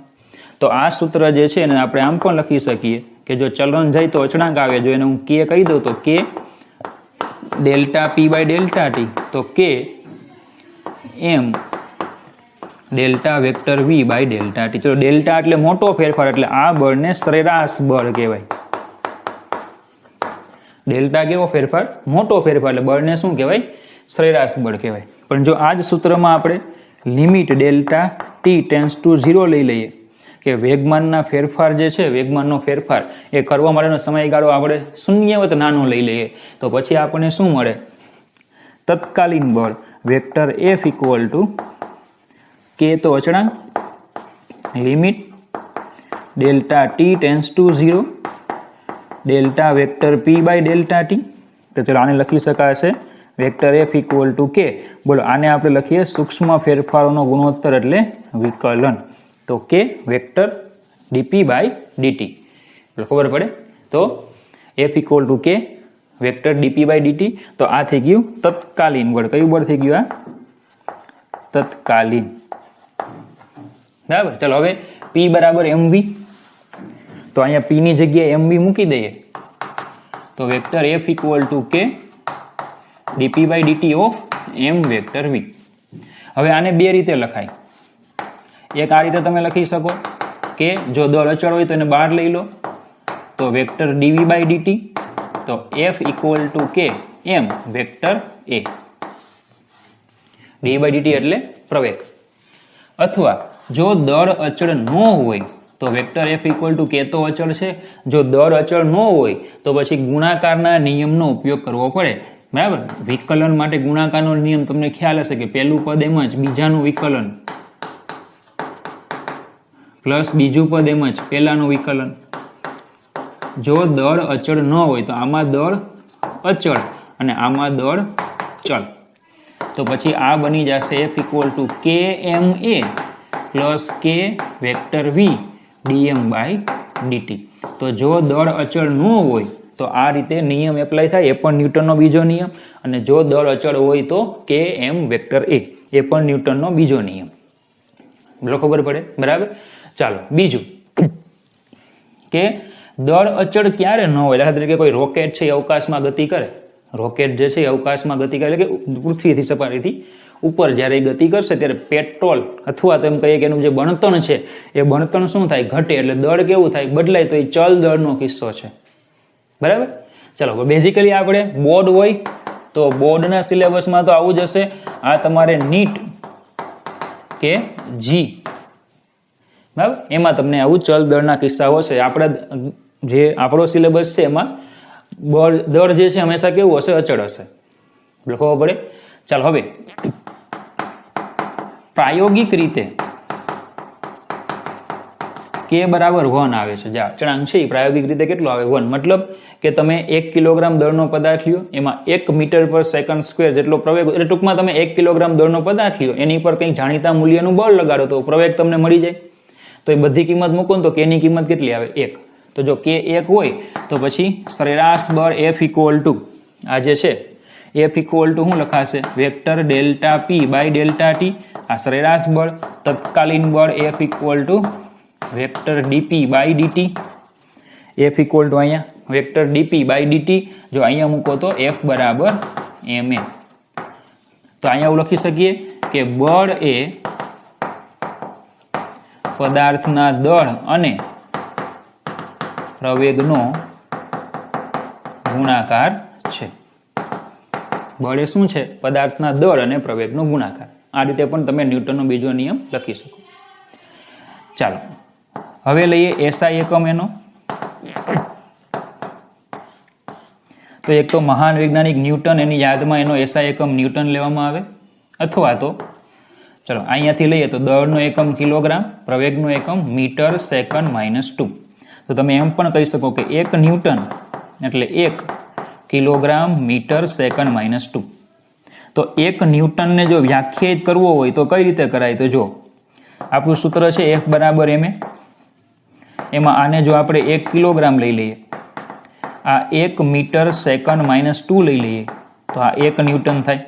તો આ સૂત્ર જે છે એને આપણે આમ પણ લખી શકીએ કે જો ચલન જાય તો અચળાંક આવે, જો એને હું k કહી દઉં તો k delta p by delta T, તો k m delta vector v by delta T. ચલો, ડેલ્ટા એટલે મોટો ફેરફાર, એટલે આ બળને સરેરાશ બળ કહેવાય. ડેલ્ટા કેવો ફેરફાર? મોટો ફેરફાર, એટલે બળને શું કહેવાય? સરેરાશ બળ કહેવાય. પણ જો આ જ સૂત્રમાં આપણે limit delta T tends to 0 લઈ લઈએ કે વેગમાનના ફેરફાર જે છે, વેગમાનનો ફેરફાર એ કરવા માટેનો સમયગાળો આપણે શૂન્યવત નાનો લઈ લઈએ, તો પછી આપણને શું મળે? તત્કાલીન બળ vector F equal to K તો અચળાંક limit delta T tends to 0 delta vector P by delta T. તો ચલો, આને લખી શકાશે વેક્ટર એફ ઇક્વલ ટુ કે. બોલો, આને આપણે લખીએ સૂક્ષ્મ ફેરફારોનો ગુણોત્તર એટલે વિકલન. તો કે વેક્ટર ડીપી બાય ડીટી. ખબર પડે? તો એફ ઇક્વલ ટુ કે વેક્ટર ડીપી બાય ડીટી. તો આ થઈ ગયું તત્કાલીન બળ. કયું બળ થઈ ગયું? આ તત્કાલીન. બરાબર? ચલો, હવે પી બરાબર mv. તો અહીંયા p ની જગ્યાએ mv મૂકી દઈએ તો vector f equal to K D P by D T of m vector v. હવે આને બે રીતે લખાય. એક આ રીતે તમે લખી શકો કે જો દળ અચળ હોય તો એને બહાર લઈ લો, તો વેક્ટર dv બાય dt, તો f equal to K m vector a. dv by dt એટલે પ્રવેગ. અથવા જો દળ અચળ ન હોય તો vector f equal to K તો અચળ છે, જો દળ અચળ ન હોય તો પછી ગુણાકારના નિયમનો ઉપયોગ કરવો પડે. બરાબર? વિકલન માટે ગુણાકારનો નિયમ તમને ખ્યાલ હશે કે પહેલું પદ એમ જ બીજાનું વિકલન પ્લસ બીજું પદ એમ જ પહેલાનું વિકલન. જો દળ અચળ ન હોય તો આમાં દળ અચળ અને આમાં દળ ચલ, તો પછી આ બની જશે f equal to K M A plus K vector V dm by dt. તો જો દળ અચળ ન હોય તો આ રીતે નિયમ એપ્લાય થાય, એ પણ ન્યૂટનનો બીજો નિયમ. અને જો દળ અચળ હોય તો કે એમ વેક્ટર એ, એ પણ ન્યૂટનનો બીજો નિયમ. બોલો, ખબર પડે? બરાબર? ચાલો, બીજું કે દળ અચળ ક્યારે ન હોય? દાખલા તરીકે કોઈ રોકેટ છે એ અવકાશમાં ગતિ કરે, રોકેટ જે છે એ અવકાશમાં ગતિ કરે, એટલે કે પૃથ્વીથી સપાટીથી ઉપર જ્યારે એ ગતિ કરશે ત્યારે પેટ્રોલ અથવા તો એમ કહીએ કે એનું જે બણતણ છે એ બણતણ શું થાય? ઘટે. એટલે દળ કેવું થાય? બદલાય. તો એ ચલ દળનો કિસ્સો છે. બરાબર. ચલો, બેઝિકલી આપણે બોર્ડ હોય તો બોર્ડના સિલેબસમાં તો આવું જ હશે. આ તમારે નીટ કે જી, બરાબર, એમાં તમને આવું ચલ દળના કિસ્સાઓ છે. આપણા જે આપણો સિલેબસ છે એમાં દળ જે છે હંમેશા કેવું હશે? અચળ હશે. લખવો પડે. ચાલો, હવે પ્રાયોગિક રીતે k બરાબર 1 આવે છે. જે અચળાંક છે એ પ્રાયોગિક રીતે કેટલો આવે? 1. મતલબ કે તમે 1 કિલોગ્રામ દળનો પદાર્થ લ્યો, એમાં 1 મીટર પર સેકન્ડ સ્ક્વેર જેટલો પ્રવેગ, એટલે ટૂંકમાં તમે 1 કિલોગ્રામ દળનો પદાર્થ લ્યો, એની પર કંઈક જાણીતા મૂલ્યનું બળ લગાડો તો પ્રવેગ તમને મળી જાય. તો એ બધી કિંમત મૂકો ને તો k ની કિંમત કેટલી આવે? 1. તો જો k 1 હોય તો પછી સરેરાશ બળ F ઇક્વલ ટુ આ જે છે F ઇક્વલ ટુ શું લખાશે? Vector delta P by delta T. આ સરેરાશ બળ. તત્કાલીન બળ F equal to vector dP by dt. F equal to અહીંયા વેક્ટર dP બાય dt. જો અહીંયા મૂકો તો F બરાબર ma. તો અહીંયા એવું લખી શકીએ કે બળ એ પદાર્થના દળ અને પ્રવેગનો ગુણાકાર છે. બળ એ શું છે? પદાર્થના દળ અને પ્રવેગનો ગુણાકાર. આ રીતે પણ તમે ન્યૂટનનો બીજો નિયમ લખી શકો. ચાલો, હવે લઈએ SI એકમ એનો. તો એક તો મહાન વૈજ્ઞાનિક ન્યૂટન, એની યાદમાં એનો SI એકમ ન્યૂટન લેવામાં આવે. અથવા તો ચલો અહીંયાથી લઈએ તો દળનો એકમ કિલોગ્રામ, પ્રવેગનો એકમ મીટર સેકન્ડ -2. તો તમે એમ પણ કહી શકો કે 1 ન્યૂટન એટલે 1 કિલોગ્રામ મીટર સેકન્ડ -2. તો 1 ન્યૂટનને જો વ્યાખ્યાયિત કરવો હોય તો કઈ રીતે કરાય? તો જો આપણું સૂત્ર છે F બરાબર ma. એમાં આને જો આપણે 1 કિલોગ્રામ લઈ લઈએ, આ 1 મીટર સેકન્ડ -2 લઈ લઈએ તો આ 1 ન્યૂટન થાય.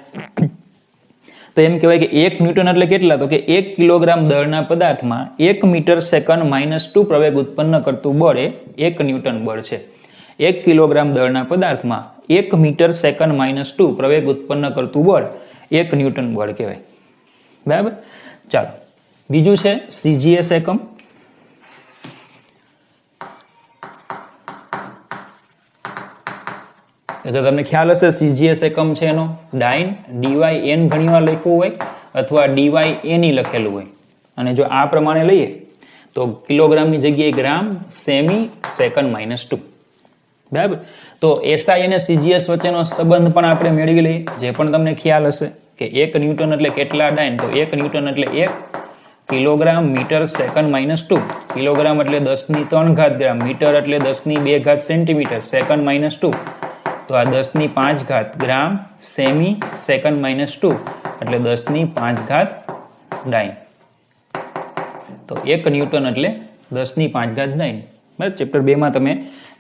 તો એમ કહેવાય કે 1 ન્યૂટન એટલે કેટલા? તો કે 1 કિલોગ્રામ દળના પદાર્થમાં 1 મીટર સેકન્ડ -2 પ્રવેગ ઉત્પન્ન કરતું બળ એ 1 ન્યૂટન બળ છે. 1 કિલોગ્રામ દળના પદાર્થમાં 1 મીટર સેકન્ડ -2 પ્રવેગ ઉત્પન્ન કરતું બળ 1 ન્યૂટન બળ કહેવાય. બરાબર. ચાલો, બીજું છે CGS એકમ. તો તમને ખ્યાલ હશે CGS એકમ છે એનો ડાઇન DYN ઘણી વાર લખ્યું હોય અથવા DYNE લખેલું હોય. અને જો આ પ્રમાણે લઈએ તો કિલોગ્રામની જગ્યાએ ગ્રામ, સેમી, સેકન્ડ -2. બરાબર. તો SI અને CGS વચ્ચેનો સંબંધ પણ આપણે મેળવી લઈએ. જે પણ તમને ખ્યાલ હશે કે 1 ન્યૂટન એટલે કેટલા ડાઇન? તો 1 ન્યૂટન એટલે 1 કિલોગ્રામ મીટર સેકન્ડ -2. કિલોગ્રામ એટલે 10⁵ ગ્રામ, મીટર એટલે 10⁵ સેન્ટીમીટર, સેકન્ડ -2 તો આ 10⁵ ગ્રામ, સેમી, સેકન્ડ -2 એટલે 10⁵ ડાઇન. તો 1 ન્યૂટન એટલે 10⁵ ડાઇન. બરાબર. ચેપ્ટર 2 માં તમે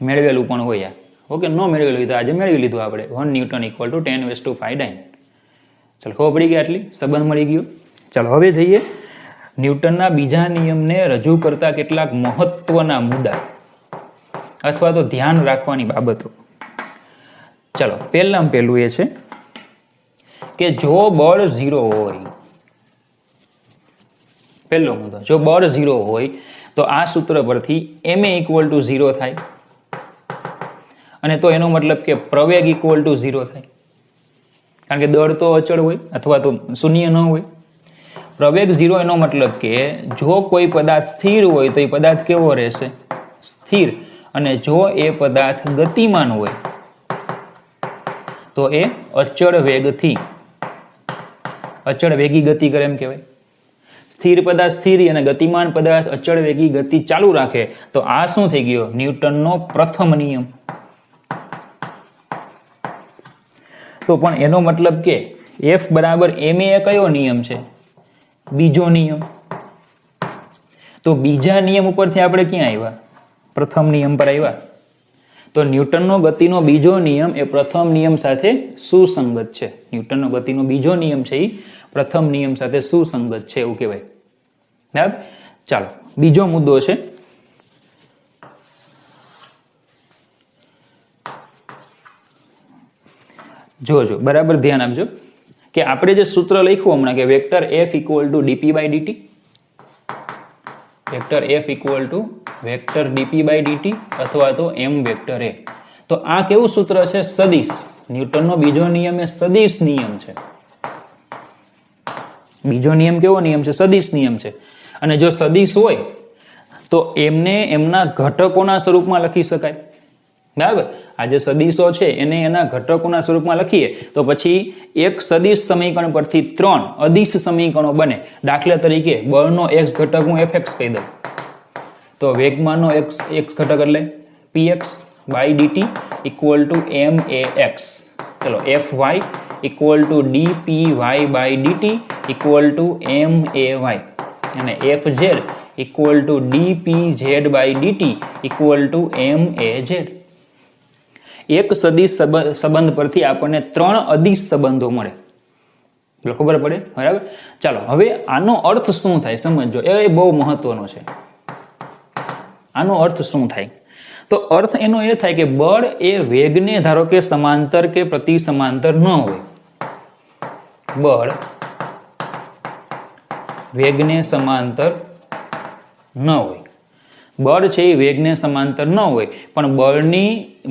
મેળવેલું પણ હોય. ઓકે, ન મેળવેલું હોય તો આજે મેળવી લીધું આપણે. 1 ન્યૂટન ઇક્વલ ટુ 10⁵ ડાઇન. ચાલો, ખબર પડી ગઈ આટલી? સંબંધ મળી ગયો. ચાલો, હવે જઈએ ન્યૂટનના બીજા નિયમને રજૂ કરતા કેટલાક મહત્વના મુદ્દા અથવા તો ધ્યાન રાખવાની બાબતો. ચલો, પહેલું એ છે કે જો બળ 0 હોય, પહેલો મુદ્દો, જો બળ 0 હોય તો આ સૂત્ર પરથી ma ઇક્વલ ટુ 0 થાય. અને તો એનો મતલબ કે પ્રવેગ ઇક્વલ ટુ 0 થાય. કારણ કે દળ તો અચળ હોય અથવા તો શૂન્ય ન હોય. પ્રવેગ 0 એનો મતલબ કે જો કોઈ પદાર્થ સ્થિર હોય તો એ પદાર્થ કેવો રહેશે? સ્થિર. અને જો એ પદાર્થ ગતિમાન હોય તો એ અચળ વેગથી, અચળ વેગી ગતિ કરે એમ કહેવાય. સ્થિર પદાર્થ સ્થિર અને ગતિમાન પદાર્થ અચળ વેગી ગતિ ચાલુ રાખે તો આ શું થઈ ગયો? ન્યૂટનનો પ્રથમ નિયમ. તો પણ એનો મતલબ કે F બરાબર ma એ કયો નિયમ છે? બીજો નિયમ. તો બીજા નિયમ ઉપરથી આપણે ક્યાં આવ્યા? પ્રથમ નિયમ પર આવ્યા. તો ન્યૂટનનો ગતિનો બીજો નિયમ એ પ્રથમ નિયમ સાથે સુસંગત છે. ન્યૂટનનો ગતિનો બીજો નિયમ છે એ પ્રથમ નિયમ સાથે સુસંગત છે એવું કહેવાય. બરાબર. ચાલો, બીજો મુદ્દો છે જોજો બરાબર ધ્યાન આપજો કે આપણે જે સૂત્ર લખ્યું હમણાં કે vector F equal to D P by D T, vector F equal to vector D P by D T અથવા તો એમ વેક્ટર એ, તો આ કેવું સૂત્ર છે? સદિશ. ન્યૂટનનો બીજો નિયમ એ સદિશ નિયમ છે. બીજો નિયમ કેવો નિયમ છે? સદિશ નિયમ છે. અને જો સદિશ હોય તો એમને એમના ઘટકોના સ્વરૂપમાં લખી શકાય. બરાબર, આ જે સદિશો છે એને એના ઘટકોના સ્વરૂપમાં લખીએ તો પછી એક સદિશ સમીકરણ પરથી 3 અદિશ સમીકરણો બને. દાખલા તરીકે બળનો x ઘટક હું fx કહી દઉં તો વેગમાનનો x ઘટક એટલે px by dt equal to max. ચલો fy equal to dpy by dt equal to may અને fz equal to dpz by dt equal to maz. એક સદિશ સંબંધ પરથી આપણને 3 અદિશ સંબંધો મળે. ખબર પડે? બરાબર. ચાલો હવે આનો અર્થ શું થાય સમજો, એ બહુ મહત્વનો છે. આનો અર્થ શું થાય? તો અર્થ એનો એ થાય કે બળ એ વેગને ધારો કે સમાંતર કે પ્રતિ સમાંતર ન હોય. બળ વેગને સમાંતર ન હોય. બળ છે એ વેગને સમાંતર ન હોય પણ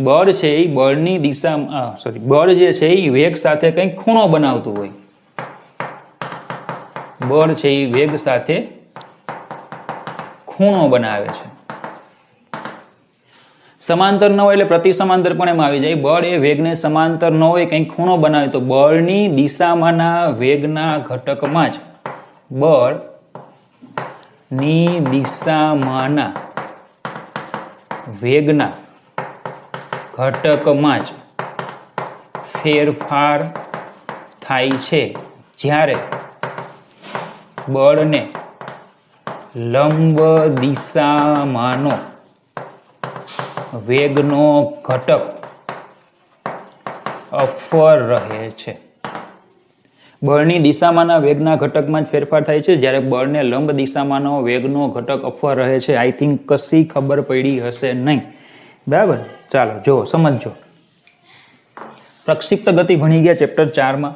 બળ છે એ બળની દિશામાં બળ જે છે એ વેગ સાથે કંઈક ખૂણો બનાવતું હોય. બળ છે એ વેગ સાથે ખૂણો બનાવે છે. સમાંતર ન હોય એટલે પ્રતિ સમાંતર પણ એમાં આવી જાય. બળ એ વેગને સમાંતર ન હોય કંઈક ખૂણો બનાવે તો બળની દિશામાંના વેગના ઘટકમાં જ બળની દિશામાંના વેગના ઘટકમાં જ ફેરફાર થાય છે જ્યારે બળને લંબ દિશામાંનો વેગનો ઘટક અફર રહે છે. બળની દિશામાંના વેગના ઘટકમાં જ ફેરફાર થાય છે જ્યારે બળને લંબ દિશામાંનો વેગનો ઘટક અફર રહે છે. આઈ થિંક કશી ખબર પડી હશે નહીં. બરાબર, ચાલો જો સમજો. પ્રક્ષિપ્ત ગતિ ભણી ગયા ચેપ્ટર 4 માં.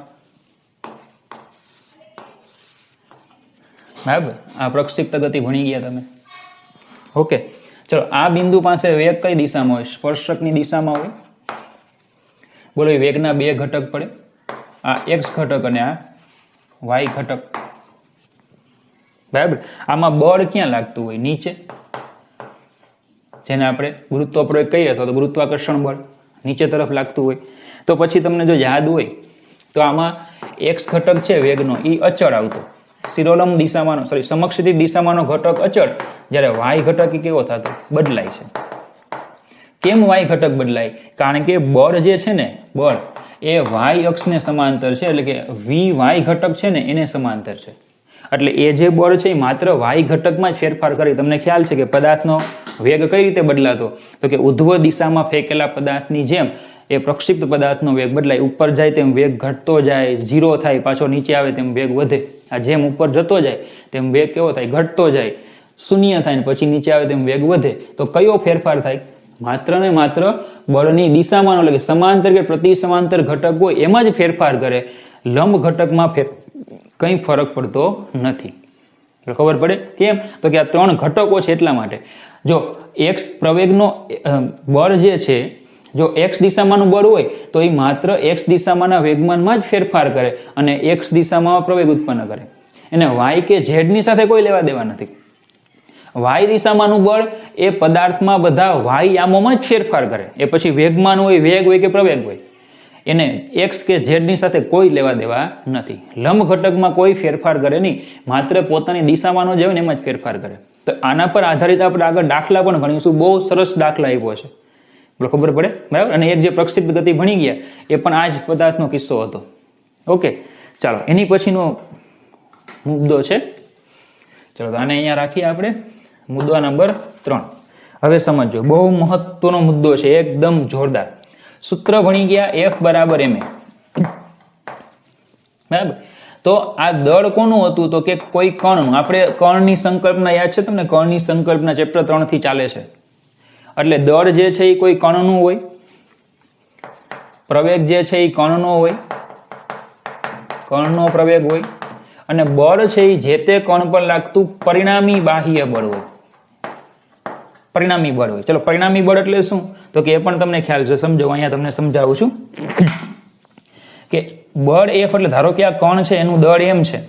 બરાબર, આ પ્રક્ષિપ્ત ગતિ ભણી ગયા તમે. ઓકે, ચલો આ બિંદુ પાસે વેગ કઈ દિશામાં હોય? સ્પર્શકની દિશામાં હોય. બોલો વેગના બે ઘટક પડે, આ x ઘટક અને આ y ઘટક. બરાબર, આમાં બળ ક્યાં લાગતું હોય? નીચે, જેને આપણે ગુરુત્વ પ્રયોગ કહીએ અથવા તો ગુરુત્વાકર્ષણ બળ નીચે તરફ લાગતું હોય. તો પછી તમને જો યાદ હોય તો આમાં x ઘટક છે વેગનો એ અચળ આવતો, શિરોલંબ દિશામાંનો સમક્ષિતિજ દિશામાંનો ઘટક અચળ, જ્યારે y ઘટક કેવો થતો? બદલાય છે. કેમ y ઘટક બદલાય? કારણ કે બળ જે છે ને બળ એ y અક્ષને સમાંતર છે, એટલે કે vy ઘટક છે ને એને સમાંતર છે. એટલે એ જે બળ છે એ માત્ર y ઘટકમાં જ ફેરફાર કરે. તમને ખ્યાલ છે કે પદાર્થનો વેગ કઈ રીતે બદલાતો? તો કે ઉધ્વ દિશામાં ફેંકેલા પદાર્થની જેમ એ પ્રક્ષિપ્ત પદાર્થનો વેગ બદલાય. ઉપર જાય તેમ વેગ ઘટતો જાય, 0 થાય, પાછો નીચે આવે તેમ વેગ વધે. આ જેમ ઉપર જતો જાય તેમ વેગ કેવો થાય? ઘટતો જાય, શૂન્ય થાય ને પછી નીચે આવે તેમ વેગ વધે. તો કયો ફેરફાર થાય? માત્ર ને માત્ર બળની દિશામાં, એટલે કે સમાંતર કે પ્રતિ સમાંતર ઘટક હોય એમાં જ ફેરફાર કરે. લંબ ઘટકમાં કંઈ ફરક પડતો નથી. ખબર પડે કેમ? તો કે આ 3 ઘટકો છે એટલા માટે. જો x પ્રવેગનો બળ જે છે, જો x દિશામાંનું બળ હોય તો એ માત્ર x દિશામાંના વેગમાનમાં જ ફેરફાર કરે અને x દિશામાં પ્રવેગ ઉત્પન્ન કરે. એને y કે z ની સાથે કોઈ લેવા દેવા નથી. y દિશામાંનું બળ એ પદાર્થમાં બધા y યામોમાં જ ફેરફાર કરે. એ પછી વેગમાન હોય, વેગ હોય કે પ્રવેગ હોય, એને x કે z ની સાથે કોઈ લેવા દેવા નથી. લંબ ઘટકમાં કોઈ ફેરફાર કરે નહીં, માત્ર પોતાની દિશામાંનો જે હોય ને એમાં જ ફેરફાર કરે. તો આના પર આધારિત આપણે આગળ દાખલા પણ ભણીશું. બહુ સરસ દાખલા આપ્યો છે, ખબર પડે. બરાબર, અને એક જે પ્રક્ષિપ્ત ગતિ ભણી ગયા એ પણ આ જ પદાર્થનો કિસ્સો હતો. ઓકે, ચાલો એની પછીનો મુદ્દો છે. ચલો તો આને અહીંયા રાખીએ આપણે. મુદ્દો નંબર 3. હવે સમજો, બહુ મહત્વનો મુદ્દો છે, એકદમ જોરદાર. સૂત્ર ભણી ગયા F બરાબર ma. બરાબર, તો આ દળ કોનું હતું? તો કે કોઈ કણનું. આપણે કણની સંકલ્પના યાદ છે તમને? કણની સંકલ્પના ચેપ્ટર 3 થી ચાલે છે. એટલે દળ જે છે એ કોઈ કણનું હોય. પ્રવેગ જે છે એ કણનો હોય, કણનો પ્રવેગ હોય, અને બળ છે એ જે તે કણ પર લાગતું પરિણામી બાહ્ય બળ હોય, પરિણામી બળ હોય. ચલો પરિણામી બળ એટલે શું, તો કે એ પણ તમને ખ્યાલ છે, સમજો અહીંયા તમને સમજાવું છું કે બળ F એટલે ધારો કે આ કણ છે એનું દળ m છે,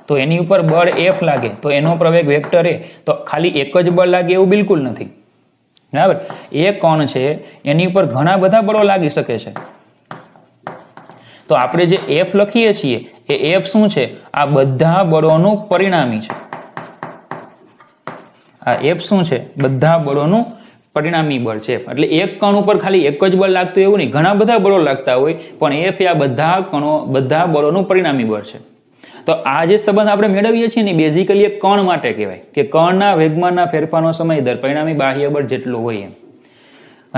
તો એની ઉપર બળ F લાગે તો એનો પ્રવેગ વેક્ટર A, તો ખાલી એક જ બળ લાગે એવું બિલકુલ નથી, બરાબર. એ કણ છે એની ઉપર ઘણા બધા બળો લાગી શકે છે. તો આપણે જે F લખીએ છીએ એ F શું છે, આ બધા બળોનું પરિણામી છે. આ F શું છે, બધા બળોનું પરિણામી બળ છે. એટલે એક કણ ઉપર ખાલી એક જ બળ લાગતું એવું નહીં, ઘણા બધા બળો લાગતા હોય, પણ F એ આ બધા કણો, બધા બળોનું પરિણામી બળ છે. તો આ જે સંબંધ આપણે મેળવીએ છીએ ને બેઝિકલી એક કણ માટે કહેવાય કે કણના વેગમાનના ફેરફારનો સમય દર પરિણામી બાહ્ય બળ જેટલું હોય એમ,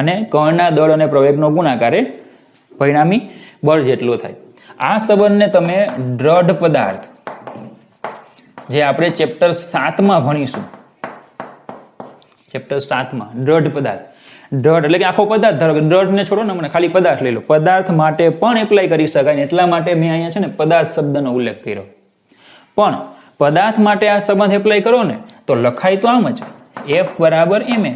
અને કણના દળ અને પ્રવેગનો ગુણાકાર એ પરિણામી બળ જેટલું થાય. આ સંબંધને તમે દ્રઢ પદાર્થ, જે આપણે ચેપ્ટર 7 માં ભણીશું, ચેપ્ટર 7 માં દ્રઢ પદાર્થ, દ્રઢ એટલે કે આખો પદાર્થ, ધારો કે દ્રઢ ને છોડો ને, મને ખાલી પદાર્થ લઈ લો, પદાર્થ માટે પણ એપ્લાય કરી શકાય, એટલા માટે મેં અહીંયા છે ને પદાર્થ શબ્દનો ઉલ્લેખ કર્યો. પણ પદાર્થ માટે આ સંબંધ એપ્લાય કરો ને તો લખાય તો આમ જ, F બરાબર ma.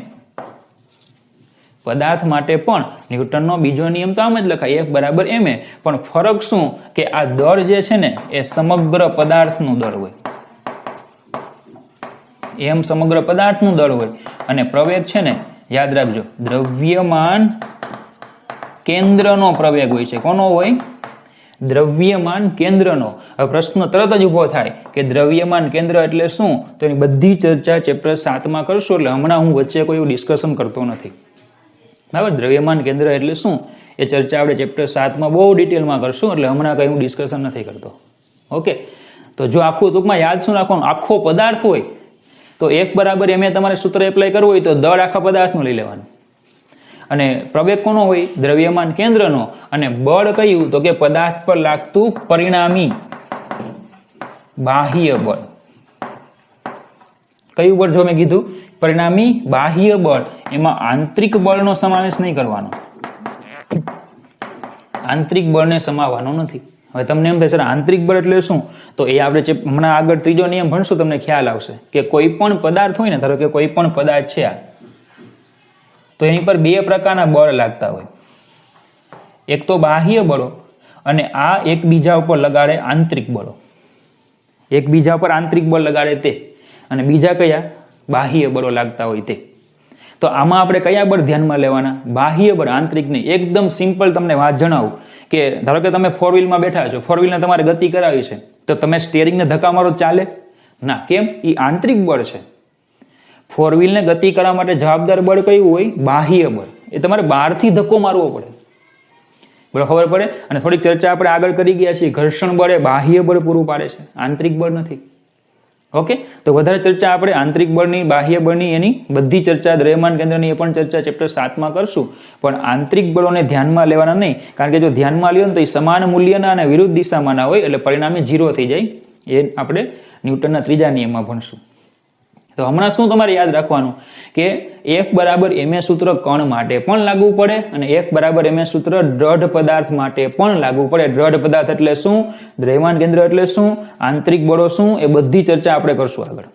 પદાર્થ માટે પણ ન્યૂટનનો બીજો નિયમ તો આમ જ લખાય, F બરાબર ma. પણ ફરક શું કે આ દળ જે છે ને એ સમગ્ર પદાર્થનું દળ હોય, એમ સમગ્ર પદાર્થનું દળ હોય, અને પ્રવેગ છે ને યાદ રાખજો દ્રવ્યમાન કેન્દ્રનો પ્રવેગ હોય છે. કોનો હોય? દ્રવ્યમાન કેન્દ્રનો. હવે પ્રશ્ન તરત જ ઉભો થાય કે દ્રવ્યમાન કેન્દ્ર એટલે શું, તો એની બધી ચર્ચા ચેપ્ટર 7 માં કરશું, એટલે હમણાં હું વચ્ચે કોઈ ડિસ્કશન કરતો નથી, બરાબર. દ્રવ્યમાન કેન્દ્ર એટલે શું એ ચર્ચા આપણે ચેપ્ટર 7 માં બહુ ડિટેલમાં કરશું, એટલે હમણાં કઈ હું ડિસ્કશન નથી કરતો. ઓકે, તો જો આખું ટૂંકમાં યાદ શું રાખવાનું, આખો પદાર્થ હોય તો F બરાબર ma તમારે સૂત્ર એપ્લાય કરવું હોય તો દળ આખા પદાર્થનું લઈ લેવાનું, અને પ્રવેગ કોનો હોય? દ્રવ્યમાન કેન્દ્રનો, અને બળ કયું? તો કે પદાર્થ પર લાગતું પરિણામી બાહ્ય બળ. કયું બળ? જો મેં કીધું પરિણામી બાહ્ય બળ, એમાં આંતરિક બળનો સમાવેશ નહીં કરવાનો, આંતરિક બળને સમાવવાનો નથી. હવે તમને એમ થશે આંતરિક બળ એટલે શું, તો એ આપણે હમણાં આગળ ત્રીજો નિયમ ભણશું, તમને ખ્યાલ આવશે કે કોઈ પણ પદાર્થ હોય ને, ધારો કે કોઈ પણ પદાર્થ છે આ, તો એની પર બે પ્રકારના બળ લાગતા હોય, એક તો બાહ્ય બળો, અને આ એકબીજા ઉપર લગાડે આંતરિક બળો, એકબીજા પર આંતરિક બળ લગાડે તે, અને બીજા કયા? બાહ્ય બળો લાગતા હોય તે. તો આમાં આપણે કયા બળ ધ્યાનમાં લેવાના? બાહ્ય બળ, આંતરિક નહીં. એકદમ સિમ્પલ તમને વાત જણાવું કે ધારો કે તમે 4 વ્હીલમાં બેઠા છો, 4 વ્હીલને તમારે ગતિ કરાવી છે, તો તમે સ્ટીયરિંગને ધક્કા મારો ચાલે ના? કેમ? એ આંતરિક બળ છે. 4 વ્હીલને ગતિ કરવા માટે જવાબદાર બળ કયું હોય? બાહ્ય બળ. એ તમારે બહારથી ધક્કો મારવો પડે, બરાબર? ખબર પડે. અને થોડીક ચર્ચા આપણે આગળ કરી ગયા છીએ, ઘર્ષણ બળ એ બાહ્ય બળ પૂરું પાડે છે, આંતરિક બળ નથી. ઓકે, તો વધારે ચર્ચા આપણે આંતરિક બળની, બાહ્ય બળની, એની બધી ચર્ચા, દ્રવ્યમાન કેન્દ્રની એ પણ ચર્ચા ચેપ્ટર 7 માં કરશું. પણ આંતરિક બળોને ધ્યાનમાં લેવાના નહીં, કારણ કે જો ધ્યાનમાં લ્યો ને તો એ સમાન મૂલ્યના અને વિરુદ્ધ દિશામાંના હોય, એટલે પરિણામે 0 થઈ જાય. એ આપણે ન્યૂટનના ત્રીજા નિયમમાં ભણશું. તો હમણાં શું તમારે યાદ રાખવાનું કે F બરાબર ma સૂત્ર કણ માટે પણ લાગુ પડે, અને F બરાબર ma સૂત્ર દ્રઢ પદાર્થ માટે પણ લાગુ પડે. દ્રઢ પદાર્થ એટલે શું, દ્રવ્યમાન કેન્દ્ર એટલે શું, આંતરિક બળો શું, એ બધી ચર્ચા આપણે કરશું આગળ,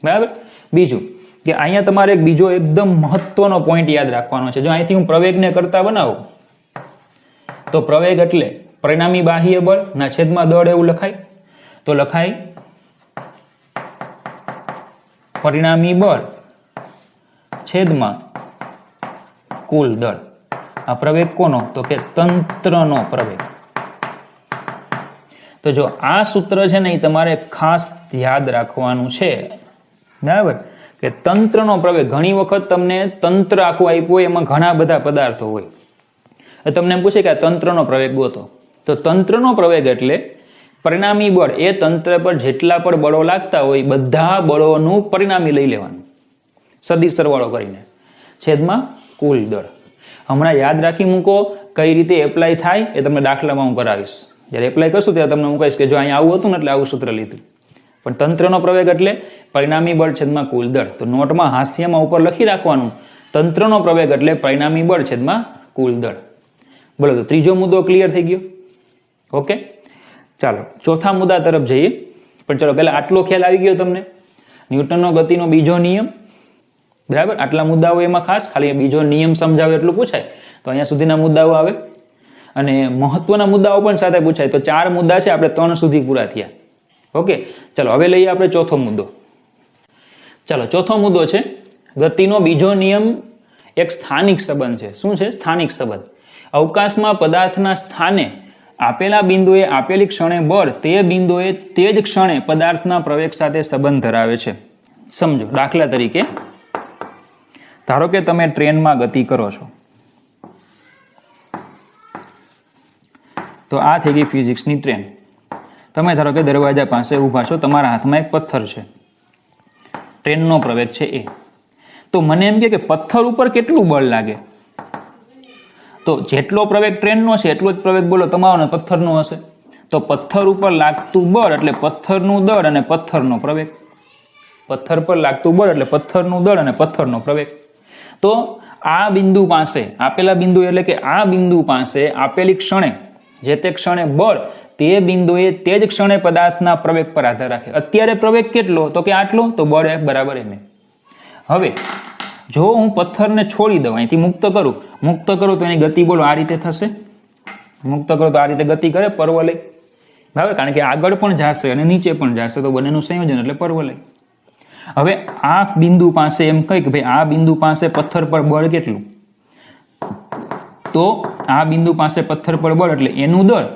બરાબર. બીજું કે અહીંયા તમારે એક બીજો એકદમ મહત્વનો પોઈન્ટ યાદ રાખવાનો છે. જો અહીંથી હું પ્રવેગને કરતા બનાવું તો પ્રવેગ એટલે પરિણામી બાહ્ય બળ ના છેદમાં દળ એવું લખાય, તો લખાય પરિણામી બળ છેદમાં કુલ દળ. આ પ્રવેગ કોનો? તો કે તંત્રનો પ્રવેગ. તો જો આ સૂત્ર છે ને એ તમારે ખાસ યાદ રાખવાનું છે, બરાબર, કે તંત્રનો પ્રવેગ. ઘણી વખત તમને તંત્ર આખું આપ્યું હોય, એમાં ઘણા બધા પદાર્થો હોય, તમને એમ પૂછે કે આ તંત્રનો પ્રવેગ ગોતો, તો તંત્રનો પ્રવેગ એટલે પરિણામી બળ એ તંત્ર પર જેટલા પણ બળો લાગતા હોય બધા બળોનું પરિણામી લઈ લેવાનું, સદિશ સરવાળો કરીને, છેદમાં કુલ દળ. હમણાં યાદ રાખી મૂકો કઈ રીતે એપ્લાય થાય, એ તમને દાખલામાં હું કરાવીશ. જ્યારે એપ્લાય કરશું ત્યારે તમને હું કહીશ કે જો અહીંયા આવું હતું ને એટલે આવું સૂત્ર લીધું. પણ તંત્રનો પ્રવેગ એટલે પરિણામી બળ છેદમાં કુલ દળ. તો નોટમાં હાસ્યમાં ઉપર લખી રાખવાનું, તંત્રનો પ્રવેગ એટલે પરિણામી બળ છેદમાં કુલ દળ. બોલો તો ત્રીજો મુદ્દો ક્લિયર થઈ ગયો. ઓકે, ચાલો ચોથા મુદ્દા તરફ જઈએ. પણ ચલો પહેલા આટલો ખ્યાલ આવી ગયો તમને, ન્યૂટનનો ગતિનો બીજો નિયમ. બરાબર, આટલા મુદ્દાઓ એમાં ખાસ, ખાલી બીજો નિયમ સમજાવે એટલું પૂછાય તો અહીંયા સુધીના મુદ્દાઓ આવે, અને મહત્વના મુદ્દાઓ પણ સાથે પૂછાય. તો 4 મુદ્દા છે, આપણે 3 સુધી પૂરા થયા. ઓકે, ચલો હવે લઈએ આપણે ચોથો મુદ્દો. ચાલો ચોથો મુદ્દો છે ગતિનો બીજો નિયમ એક સ્થાનિક સંબંધ છે. શું છે? સ્થાનિક સંબંધ. અવકાશમાં પદાર્થના સ્થાને આપેલા બિંદુએ આપેલી ક્ષણે બળ તે બિંદુએ તે જ ક્ષણે પદાર્થના પ્રવેગ સાથે સંબંધ ધરાવે છે. સમજો, દાખલા તરીકે ધારો કે તમે ટ્રેનમાં ગતિ કરો છો, તો આ થઈ ગઈ ફિઝિક્સની ટ્રેન. તમે ધારો કે દરવાજા પાસે ઊભા છો, તમારા હાથમાં એક પથ્થર છે, ટ્રેનનો પ્રવેગ છે એ. તો મને એમ કે પથ્થર ઉપર કેટલું બળ લાગે? તો જેટલો પ્રવેગ ટ્રેનનો છે એટલો જ પ્રવેગ બોલો તમારો પથ્થરનો હશે. તો પથ્થર ઉપર લાગતું બળ એટલે પથ્થરનું દળ અને પથ્થરનો પ્રવેગ. પથ્થર પર લાગતું બળ એટલે પથ્થરનું દળ અને પથ્થરનો પ્રવેગ. તો આ બિંદુ પાસે આપેલા બિંદુ એટલે કે આ બિંદુ પાસે આપેલી ક્ષણે જે તે ક્ષણે બળ તે બિંદુએ તે જ ક્ષણે પદાર્થના પ્રવેગ પર આધાર રાખે. અત્યારે પ્રવેગ કેટલો? તો કે આટલો, તો બળ F બરાબર m. હવે જો હું પથ્થરને છોડી દઉં, અહીંથી મુક્ત કરું તો એની ગતિ બોલો આ રીતે થશે. મુક્ત કરો તો આ રીતે ગતિ કરે પરવલય. બરાબર, કારણ કે આગળ પણ જશે અને નીચે પણ જશે, તો બંનેનું સંયોજન એટલે પરવલય. હવે આ બિંદુ પાસે એમ કહી કે ભાઈ આ બિંદુ પાસે પથ્થર પર બળ કેટલું? તો આ બિંદુ પાસે પથ્થર પર બળ એટલે એનું દળ.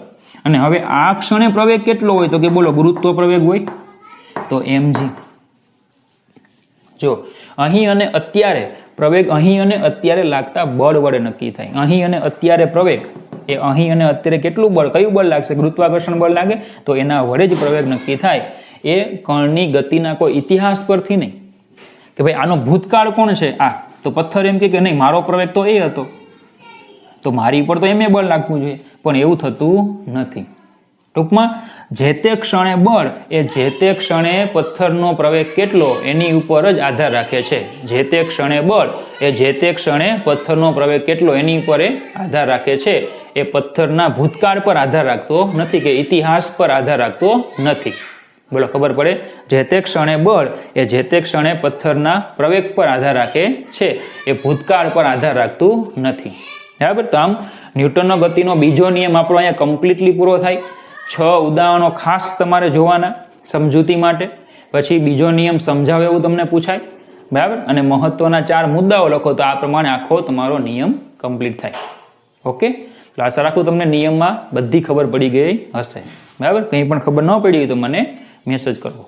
અને હવે આ ક્ષણે પ્રવેગ કેટલો હોય? તો કે બોલો ગુરુત્વ પ્રવેગ હોય, તો mg. જો અહીં અને અત્યારે પ્રવેગ અહીં અને અત્યારે લાગતા બળ વડે નક્કી થાય. અહીં અને અત્યારે પ્રવેગ એ અહીં અને અત્યારે કેટલું બળ, કયું બળ લાગશે? ગુરુત્વાકર્ષણ બળ લાગે, તો એના વડે જ પ્રવેગ નક્કી થાય. એ કણની ગતિના કોઈ ઇતિહાસ પરથી નહીં કે ભાઈ આનો ભૂતકાળ કોણ છે આ, તો પથ્થર એમ કે નહીં મારો પ્રવેગ તો એ હતો, તો મારી ઉપર તો એમ બળ લાગવું જોઈએ. પણ એવું થતું નથી. ટૂંકમાં જે તે ક્ષણે બળ એ જે તે ક્ષણે પથ્થરનો પ્રવેગ કેટલો એની ઉપર જ આધાર રાખે છે. જે તે ક્ષણે બળ એ જે તે ક્ષણે પથ્થરનો પ્રવેગ કેટલો એની ઉપર એ આધાર રાખે છે. એ પથ્થરના ભૂતકાળ પર આધાર રાખતો નથી કે ઇતિહાસ પર આધાર રાખતો નથી. બોલો ખબર પડે? જે તે ક્ષણે બળ એ જે તે ક્ષણે પથ્થરના પ્રવેગ પર આધાર રાખે છે, એ ભૂતકાળ પર આધાર રાખતું નથી. બરાબર, તો આમ ન્યૂટનનો ગતિનો બીજો નિયમ આપણો અહીંયા કમ્પ્લીટલી પૂરો થાય. 6 ઉદાહરણો ખાસ તમારે જોવાના સમજૂતી માટે, પછી બીજો નિયમ સમજાવે એવું તમને પૂછાય. બરાબર, અને મહત્વના 4 મુદ્દાઓ લખો, તો આ પ્રમાણે આખો તમારો નિયમ કમ્પ્લીટ થાય. ઓકે, તો આશા રાખું તમને નિયમમાં બધી ખબર પડી ગઈ હશે. બરાબર, કંઈ પણ ખબર ન પડી હોય તો મને મેસેજ કરવો.